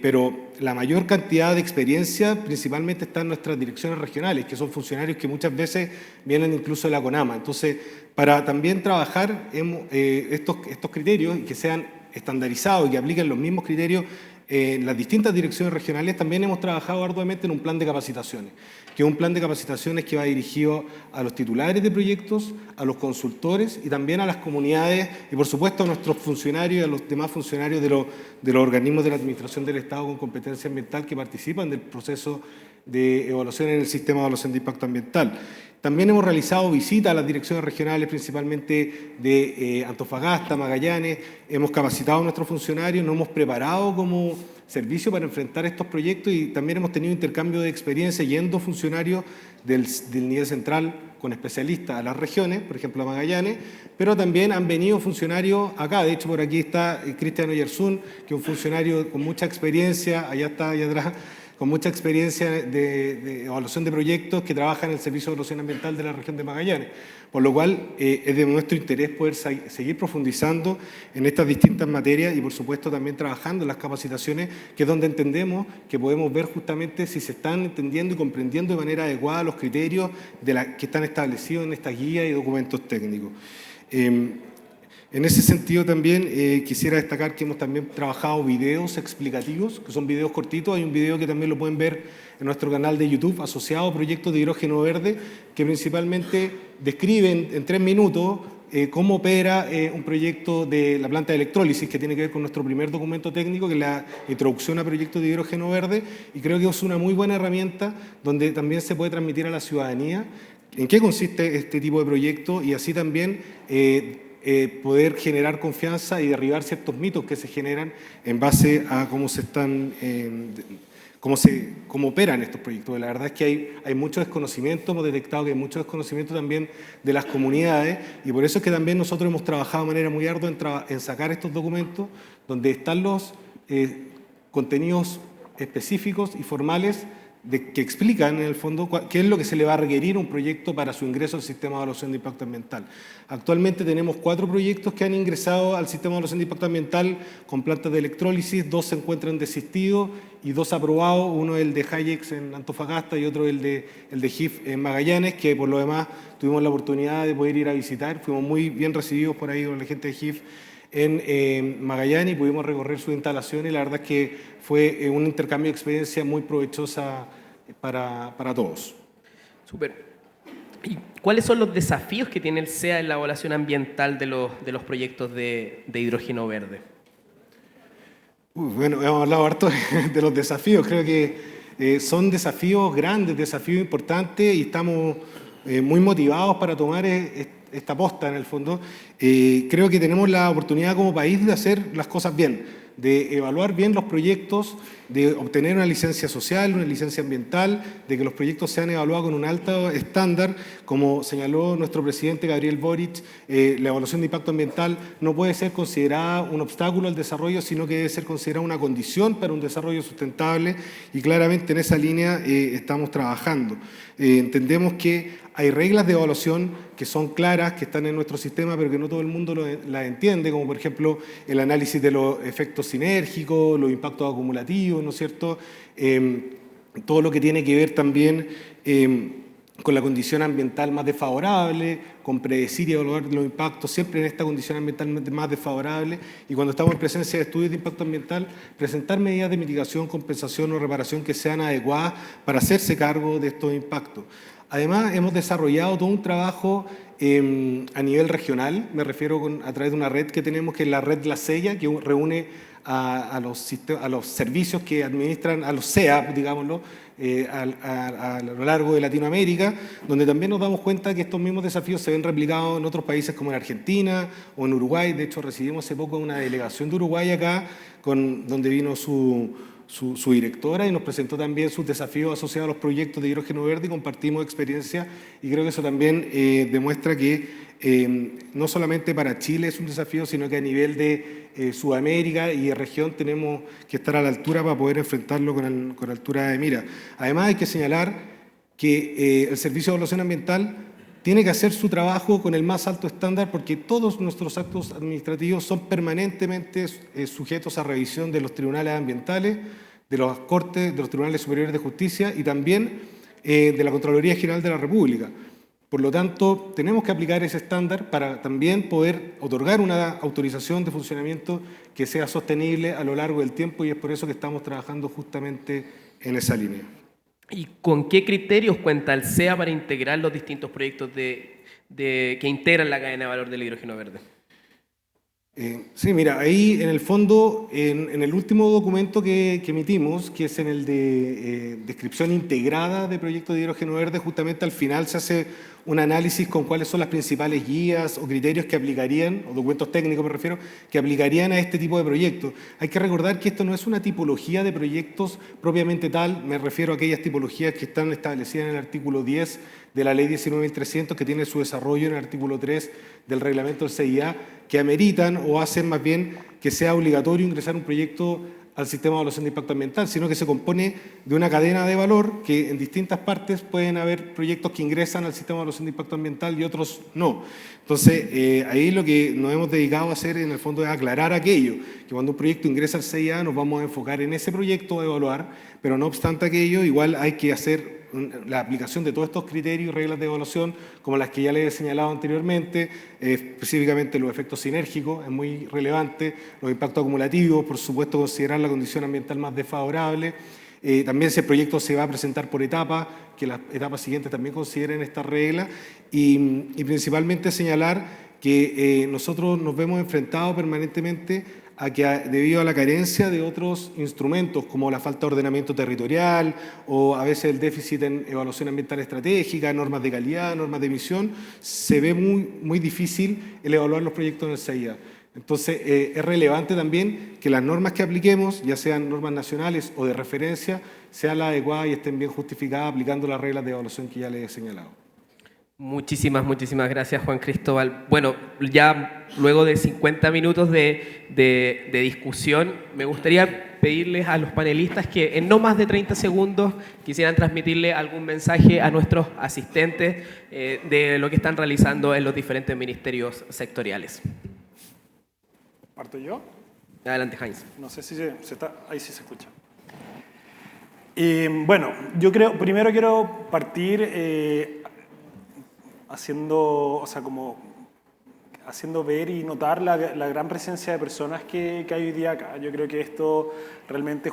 [SPEAKER 8] Pero la mayor cantidad de experiencia principalmente está en nuestras direcciones regionales, que son funcionarios que muchas veces vienen incluso de la CONAMA. Entonces, para también trabajar estos criterios y que sean estandarizados y que apliquen los mismos criterios en las distintas direcciones regionales, también hemos trabajado arduamente en un plan de capacitaciones, que es un plan de capacitaciones que va dirigido a los titulares de proyectos, a los consultores y también a las comunidades y, por supuesto, a nuestros funcionarios y a los demás funcionarios de los organismos de la Administración del Estado con competencia ambiental que participan del proceso de evaluación en el sistema de evaluación de impacto ambiental. También hemos realizado visitas a las direcciones regionales, principalmente de Antofagasta, Magallanes. Hemos capacitado a nuestros funcionarios, nos hemos preparado como servicio para enfrentar estos proyectos y también hemos tenido intercambio de experiencia yendo funcionarios del nivel central con especialistas a las regiones, por ejemplo a Magallanes, pero también han venido funcionarios acá. De hecho, por aquí está Cristian Oyarzún, que es un funcionario con mucha experiencia, allá atrás, con mucha experiencia de evaluación de proyectos que trabaja en el Servicio de Evaluación Ambiental de la región de Magallanes. Por lo cual es de nuestro interés poder seguir profundizando en estas distintas materias y por supuesto también trabajando en las capacitaciones, que es donde entendemos que podemos ver justamente si se están entendiendo y comprendiendo de manera adecuada los criterios que están establecidos en estas guías y documentos técnicos. En ese sentido también quisiera destacar que hemos también trabajado videos explicativos, que son videos cortitos. Hay un video que también lo pueden ver en nuestro canal de YouTube asociado a proyectos de hidrógeno verde, que principalmente describen en 3 minutos cómo opera un proyecto de la planta de electrólisis, que tiene que ver con nuestro primer documento técnico, que es la introducción a proyectos de hidrógeno verde, y creo que es una muy buena herramienta donde también se puede transmitir a la ciudadanía en qué consiste este tipo de proyecto y así también poder generar confianza y derribar ciertos mitos que se generan en base a cómo se están cómo operan estos proyectos. La verdad es que hay mucho desconocimiento, hemos detectado que hay mucho desconocimiento también de las comunidades y por eso es que también nosotros hemos trabajado de manera muy ardua en sacar estos documentos donde están los contenidos específicos y formales que explican en el fondo qué es lo que se le va a requerir a un proyecto para su ingreso al sistema de evaluación de impacto ambiental. Actualmente tenemos 4 proyectos que han ingresado al sistema de evaluación de impacto ambiental con plantas de electrólisis, 2 se encuentran desistidos y 2 aprobados, uno es el de Hayex en Antofagasta y otro el de HIF en Magallanes, que por lo demás tuvimos la oportunidad de poder ir a visitar, fuimos muy bien recibidos por ahí con la gente de HIF en Magallanes y pudimos recorrer sus instalaciones y la verdad es que fue un intercambio de experiencia muy provechosa para todos.
[SPEAKER 2] Súper. ¿Y cuáles son los desafíos que tiene el SEA en la evaluación ambiental de los proyectos de hidrógeno verde?
[SPEAKER 8] Bueno, hemos hablado harto de los desafíos, creo que son desafíos grandes, desafíos importantes y estamos muy motivados para tomar esta posta en el fondo. Creo que tenemos la oportunidad como país de hacer las cosas bien, de evaluar bien los proyectos, de obtener una licencia social, una licencia ambiental, de que los proyectos sean evaluados con un alto estándar. Como señaló nuestro presidente Gabriel Boric, la evaluación de impacto ambiental no puede ser considerada un obstáculo al desarrollo, sino que debe ser considerada una condición para un desarrollo sustentable y claramente en esa línea estamos trabajando. Entendemos que hay reglas de evaluación que son claras, que están en nuestro sistema, pero que no todo el mundo las entiende, como por ejemplo el análisis de los efectos sinérgicos, los impactos acumulativos, ¿no es cierto? Todo lo que tiene que ver también con la condición ambiental más desfavorable, con predecir y evaluar los impactos, siempre en esta condición ambiental más desfavorable, y cuando estamos en presencia de estudios de impacto ambiental, presentar medidas de mitigación, compensación o reparación que sean adecuadas para hacerse cargo de estos impactos. Además, hemos desarrollado todo un trabajo a nivel regional, me refiero a través de una red que tenemos, que es la red La Sella, que reúne a los servicios que administran, a los SEA, digámoslo, a lo largo de Latinoamérica, donde también nos damos cuenta que estos mismos desafíos se ven replicados en otros países como en Argentina o en Uruguay. De hecho, recibimos hace poco una delegación de Uruguay acá, donde vino su directora y nos presentó también sus desafíos asociados a los proyectos de hidrógeno verde y compartimos experiencia y creo que eso también demuestra que no solamente para Chile es un desafío, sino que a nivel de Sudamérica y de región tenemos que estar a la altura para poder enfrentarlo con altura de mira. Además hay que señalar que el Servicio de Evaluación Ambiental tiene que hacer su trabajo con el más alto estándar porque todos nuestros actos administrativos son permanentemente sujetos a revisión de los tribunales ambientales, de las Cortes, de los Tribunales Superiores de Justicia y también de la Contraloría General de la República. Por lo tanto, tenemos que aplicar ese estándar para también poder otorgar una autorización de funcionamiento que sea sostenible a lo largo del tiempo y es por eso que estamos trabajando justamente en esa línea.
[SPEAKER 2] ¿Y con qué criterios cuenta el SEA para integrar los distintos proyectos que integran la cadena de valor del hidrógeno verde?
[SPEAKER 8] Sí, mira, ahí en el fondo, en el último documento que emitimos, que es en el de descripción integrada de proyectos de hidrógeno verde, justamente al final se hace un análisis con cuáles son las principales guías o criterios que aplicarían, o documentos técnicos me refiero, que aplicarían a este tipo de proyectos. Hay que recordar que esto no es una tipología de proyectos propiamente tal, me refiero a aquellas tipologías que están establecidas en el artículo 10 de la ley 19.300, que tiene su desarrollo en el artículo 3 del reglamento del CIA, que ameritan o hacen más bien que sea obligatorio ingresar un proyecto al sistema de evaluación de impacto ambiental, sino que se compone de una cadena de valor que en distintas partes pueden haber proyectos que ingresan al sistema de evaluación de impacto ambiental y otros no. Entonces, ahí lo que nos hemos dedicado a hacer en el fondo es aclarar aquello, que cuando un proyecto ingresa al CIA nos vamos a enfocar en ese proyecto a evaluar, pero no obstante aquello, igual hay que hacer la aplicación de todos estos criterios y reglas de evaluación, como las que ya les he señalado anteriormente, específicamente los efectos sinérgicos, es muy relevante, los impactos acumulativos, por supuesto considerar la condición ambiental más desfavorable, también si el proyecto se va a presentar por etapas, que las etapas siguientes también consideren estas reglas, y principalmente señalar que nosotros nos vemos enfrentados permanentemente a que debido a la carencia de otros instrumentos como la falta de ordenamiento territorial o a veces el déficit en evaluación ambiental estratégica, normas de calidad, normas de emisión, se ve muy difícil el evaluar los proyectos en el SAIA. Entonces, es relevante también que las normas que apliquemos, ya sean normas nacionales o de referencia, sean las adecuadas y estén bien justificadas aplicando las reglas de evaluación que ya les he señalado.
[SPEAKER 2] Muchísimas gracias, Juan Cristóbal. Bueno, ya luego de 50 minutos de discusión, me gustaría pedirles a los panelistas que en no más de 30 segundos quisieran transmitirle algún mensaje a nuestros asistentes de lo que están realizando en los diferentes ministerios sectoriales.
[SPEAKER 4] ¿Parto yo?
[SPEAKER 2] Adelante, Heinz.
[SPEAKER 4] No sé si se está... Ahí sí se escucha. Bueno, yo primero quiero partir haciendo ver y notar la gran presencia de personas que hay hoy día acá. Yo creo que esto realmente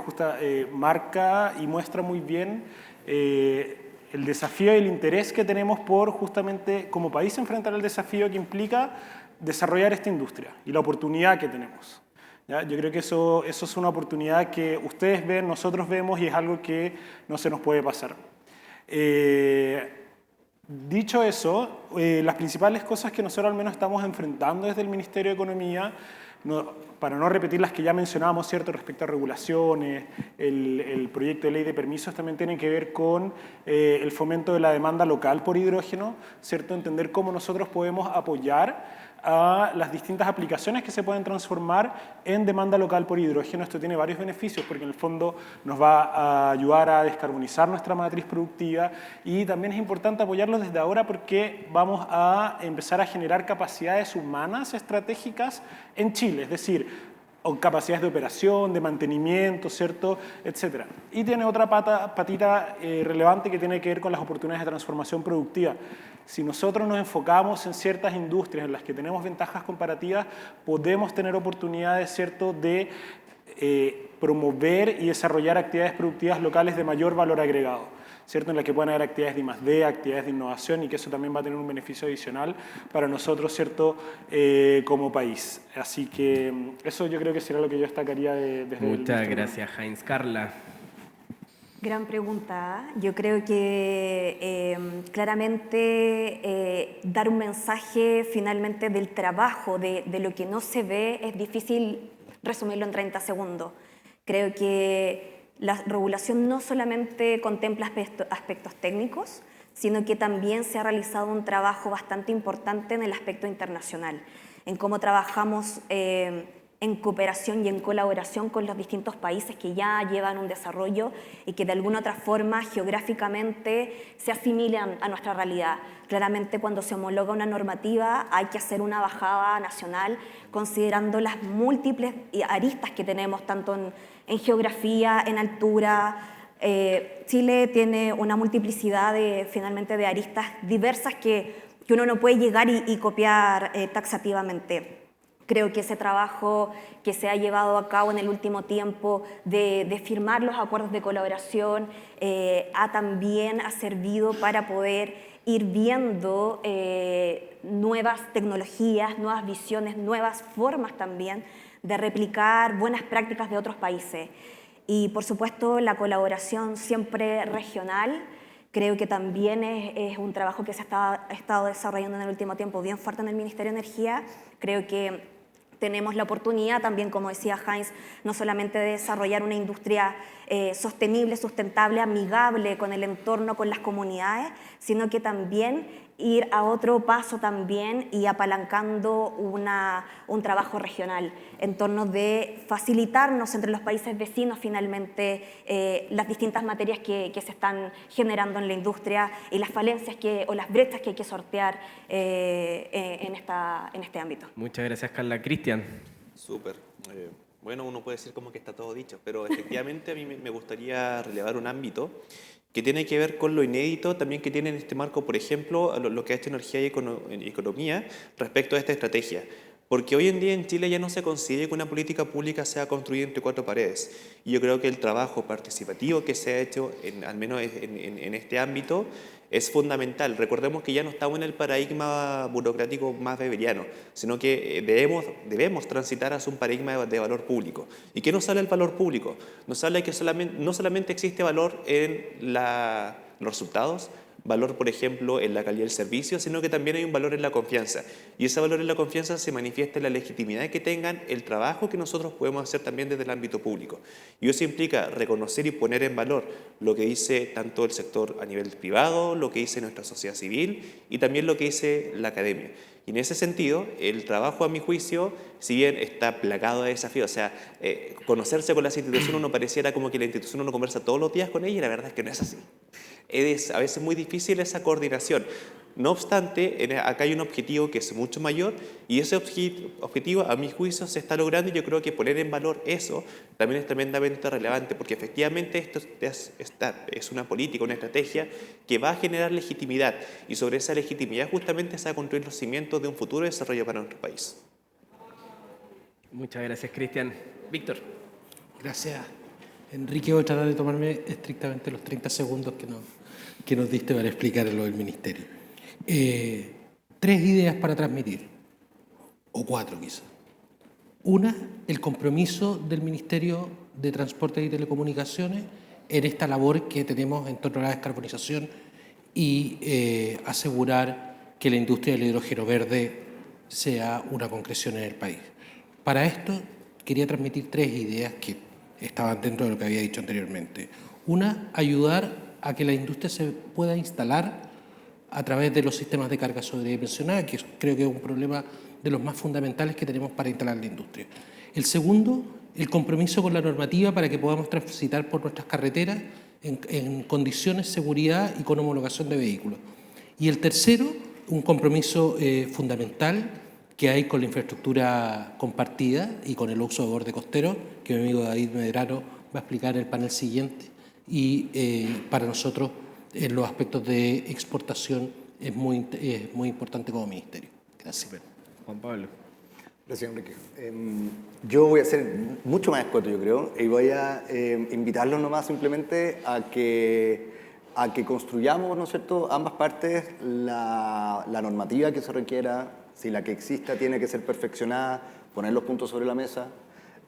[SPEAKER 4] marca y muestra muy bien el desafío y el interés que tenemos por justamente como país enfrentar el desafío que implica desarrollar esta industria y la oportunidad que tenemos. ¿Ya? Yo creo que eso es una oportunidad que ustedes ven, nosotros vemos y es algo que no se nos puede pasar. Dicho eso, las principales cosas que nosotros al menos estamos enfrentando desde el Ministerio de Economía, para no repetir las que ya mencionábamos, ¿cierto?, respecto a regulaciones, el proyecto de ley de permisos también tiene que ver con el fomento de la demanda local por hidrógeno, ¿cierto?, entender cómo nosotros podemos apoyar a las distintas aplicaciones que se pueden transformar en demanda local por hidrógeno. Esto tiene varios beneficios porque en el fondo nos va a ayudar a descarbonizar nuestra matriz productiva y también es importante apoyarlos desde ahora porque vamos a empezar a generar capacidades humanas estratégicas en Chile, es decir, capacidades de operación, de mantenimiento, ¿cierto?, etcétera. Y tiene otra patita relevante que tiene que ver con las oportunidades de transformación productiva. Si nosotros nos enfocamos en ciertas industrias en las que tenemos ventajas comparativas, podemos tener oportunidades, ¿cierto?, de promover y desarrollar actividades productivas locales de mayor valor agregado, ¿cierto?, en las que puedan haber actividades de I+D, actividades de innovación y que eso también va a tener un beneficio adicional para nosotros, ¿cierto?, como país. Así que eso yo creo que será lo que yo destacaría desde
[SPEAKER 2] Muchas gracias, Heinz. Carla.
[SPEAKER 3] Gran pregunta. Yo creo que claramente dar un mensaje finalmente del trabajo, de lo que no se ve, es difícil resumirlo en 30 segundos. Creo que la regulación no solamente contempla aspectos técnicos, sino que también se ha realizado un trabajo bastante importante en el aspecto internacional, en cómo trabajamos en cooperación y en colaboración con los distintos países que ya llevan un desarrollo y que de alguna otra forma geográficamente se asimilan a nuestra realidad. Claramente cuando se homologa una normativa hay que hacer una bajada nacional considerando las múltiples aristas que tenemos tanto en geografía, en altura. Chile tiene una multiplicidad finalmente de aristas diversas que uno no puede llegar y copiar taxativamente. Creo que ese trabajo que se ha llevado a cabo en el último tiempo de firmar los acuerdos de colaboración también ha servido para poder ir viendo nuevas tecnologías, nuevas visiones, nuevas formas también de replicar buenas prácticas de otros países. Y por supuesto la colaboración siempre regional. Creo que también es un trabajo que se ha estado desarrollando en el último tiempo bien fuerte en el Ministerio de Energía. Creo que tenemos la oportunidad también, como decía Heinz, no solamente de desarrollar una industria sostenible, sustentable, amigable con el entorno, con las comunidades, sino que también ir a otro paso también y apalancando un trabajo regional en torno de facilitarnos entre los países vecinos finalmente las distintas materias que se están generando en la industria y las falencias o las brechas que hay que sortear en este ámbito.
[SPEAKER 2] Muchas gracias, Carla. Cristian.
[SPEAKER 5] Súper. Bueno, uno puede decir como que está todo dicho, pero efectivamente a mí me gustaría relevar un ámbito que tiene que ver con lo inédito también que tiene en este marco, por ejemplo, lo que ha hecho Energía y Economía respecto a esta estrategia. Porque hoy en día en Chile ya no se consigue que una política pública sea construida entre cuatro paredes. Y yo creo que el trabajo participativo que se ha hecho, al menos en este ámbito, es fundamental. Recordemos que ya no estamos en el paradigma burocrático más weberiano, sino que debemos transitar hacia un paradigma de valor público. ¿Y qué nos habla el valor público? Nos habla que no solamente existe valor en los resultados, valor, por ejemplo, en la calidad del servicio, sino que también hay un valor en la confianza. Y ese valor en la confianza se manifiesta en la legitimidad que tengan el trabajo que nosotros podemos hacer también desde el ámbito público. Y eso implica reconocer y poner en valor lo que dice tanto el sector a nivel privado, lo que dice nuestra sociedad civil y también lo que dice la academia. Y en ese sentido, el trabajo, a mi juicio, si bien está plagado de desafíos, o sea, conocerse con las instituciones, uno pareciera como que la institución uno conversa todos los días con ella y la verdad es que no es así. Es a veces muy difícil esa coordinación. No obstante, acá hay un objetivo que es mucho mayor y ese objetivo, a mi juicio, se está logrando y yo creo que poner en valor eso también es tremendamente relevante porque efectivamente esto es una política, una estrategia que va a generar legitimidad y sobre esa legitimidad justamente se va a construir los cimientos de un futuro desarrollo para nuestro país.
[SPEAKER 2] Muchas gracias, Cristian. Víctor.
[SPEAKER 7] Gracias, Enrique. Voy a tratar de tomarme estrictamente los 30 segundos que nos diste para explicar lo del Ministerio. 3 ideas para transmitir, o 4 quizás. Una, el compromiso del Ministerio de Transportes y Telecomunicaciones en esta labor que tenemos en torno a la descarbonización y asegurar que la industria del hidrógeno verde sea una concreción en el país. Para esto quería transmitir 3 ideas que estaban dentro de lo que había dicho anteriormente. Una, ayudar a que la industria se pueda instalar a través de los sistemas de carga sobredimensionada, que creo que es un problema de los más fundamentales que tenemos para instalar la industria. El segundo, el compromiso con la normativa para que podamos transitar por nuestras carreteras en condiciones de seguridad y con homologación de vehículos. Y el tercero, un compromiso fundamental que hay con la infraestructura compartida y con el uso de borde costero, que mi amigo David Medrano va a explicar en el panel siguiente. Y para nosotros, en los aspectos de exportación, es muy importante como ministerio. Gracias.
[SPEAKER 2] Juan Pablo.
[SPEAKER 6] Gracias, Enrique. Yo voy a ser mucho más escueto, yo creo, y voy a invitarlos nomás simplemente a que construyamos, ¿no es cierto?, ambas partes, la normativa que se requiera, si la que exista tiene que ser perfeccionada, poner los puntos sobre la mesa.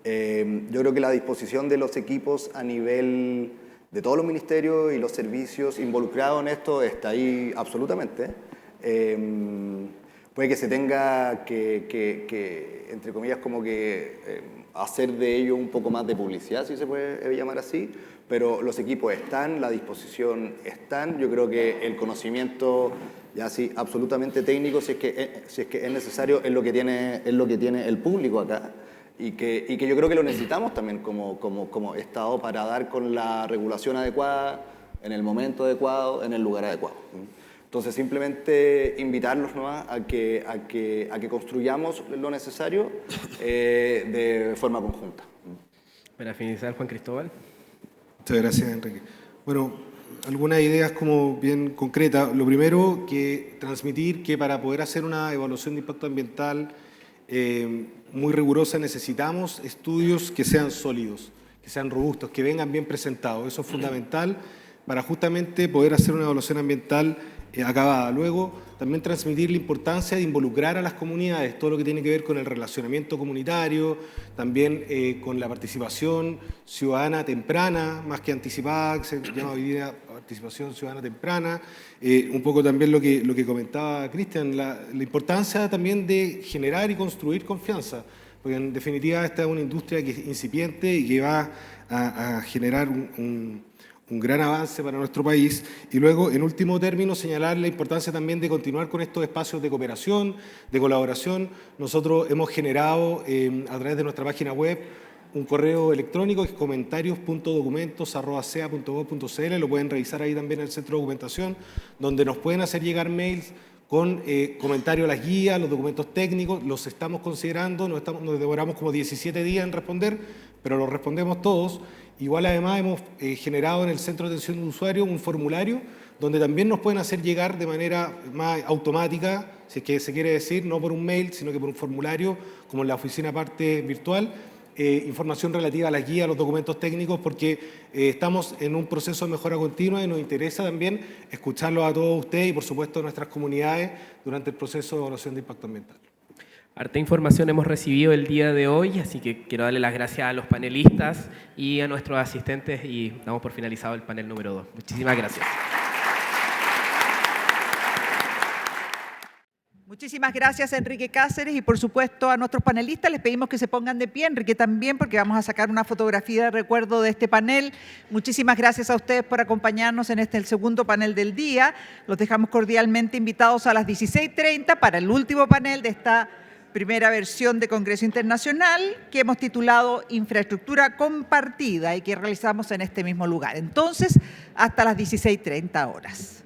[SPEAKER 6] Yo creo que la disposición de los equipos a nivel de todos los ministerios y los servicios involucrados en esto está ahí absolutamente. Puede que se tenga que entre comillas, como que hacer de ello un poco más de publicidad, si se puede llamar así, pero los equipos están, la disposición están, yo creo que el conocimiento ya sí, absolutamente técnico, si es que es necesario, es lo que tiene el público acá. Y que yo creo que lo necesitamos también como Estado para dar con la regulación adecuada, en el momento adecuado, en el lugar adecuado. Entonces, simplemente invitarlos nomás a que construyamos lo necesario de forma conjunta.
[SPEAKER 2] Para finalizar, Juan Cristóbal.
[SPEAKER 8] Muchas gracias, Enrique. Bueno, algunas ideas como bien concretas. Lo primero, que transmitir que para poder hacer una evaluación de impacto ambiental muy rigurosa necesitamos estudios que sean sólidos, que sean robustos, que vengan bien presentados. Eso es fundamental para justamente poder hacer una evaluación ambiental acabada. Luego, también transmitir la importancia de involucrar a las comunidades, todo lo que tiene que ver con el relacionamiento comunitario, también con la participación ciudadana temprana, más que anticipada, que se llama hoy día participación ciudadana temprana. Un poco también lo que comentaba Cristian, la importancia también de generar y construir confianza, porque en definitiva esta es una industria que es incipiente y que va a generar un gran avance para nuestro país. Y luego, en último término, señalar la importancia también de continuar con estos espacios de cooperación, de colaboración. Nosotros hemos generado a través de nuestra página web un correo electrónico que es comentarios.documentos@sea.gov.cl, lo pueden revisar ahí también en el centro de documentación, donde nos pueden hacer llegar mails con comentarios a las guías, los documentos técnicos, los estamos considerando, nos demoramos como 17 días en responder, pero los respondemos todos. Igual además hemos generado en el Centro de Atención de Usuarios un formulario donde también nos pueden hacer llegar de manera más automática, si es que se quiere decir, no por un mail, sino que por un formulario, como en la oficina parte virtual, información relativa a la guía, a los documentos técnicos, porque estamos en un proceso de mejora continua y nos interesa también escucharlos a todos ustedes y, por supuesto, a nuestras comunidades durante el proceso de evaluación de impacto ambiental.
[SPEAKER 2] Harta información hemos recibido el día de hoy, así que quiero darle las gracias a los panelistas y a nuestros asistentes y damos por finalizado el panel número 2. Muchísimas gracias.
[SPEAKER 1] Muchísimas gracias, Enrique Cáceres, y por supuesto a nuestros panelistas les pedimos que se pongan de pie, Enrique también, porque vamos a sacar una fotografía de recuerdo de este panel. Muchísimas gracias a ustedes por acompañarnos en el segundo panel del día. Los dejamos cordialmente invitados a las 16:30 para el último panel de esta primera versión de Congreso Internacional que hemos titulado Infraestructura Compartida y que realizamos en este mismo lugar. Entonces, hasta las 16:30 horas.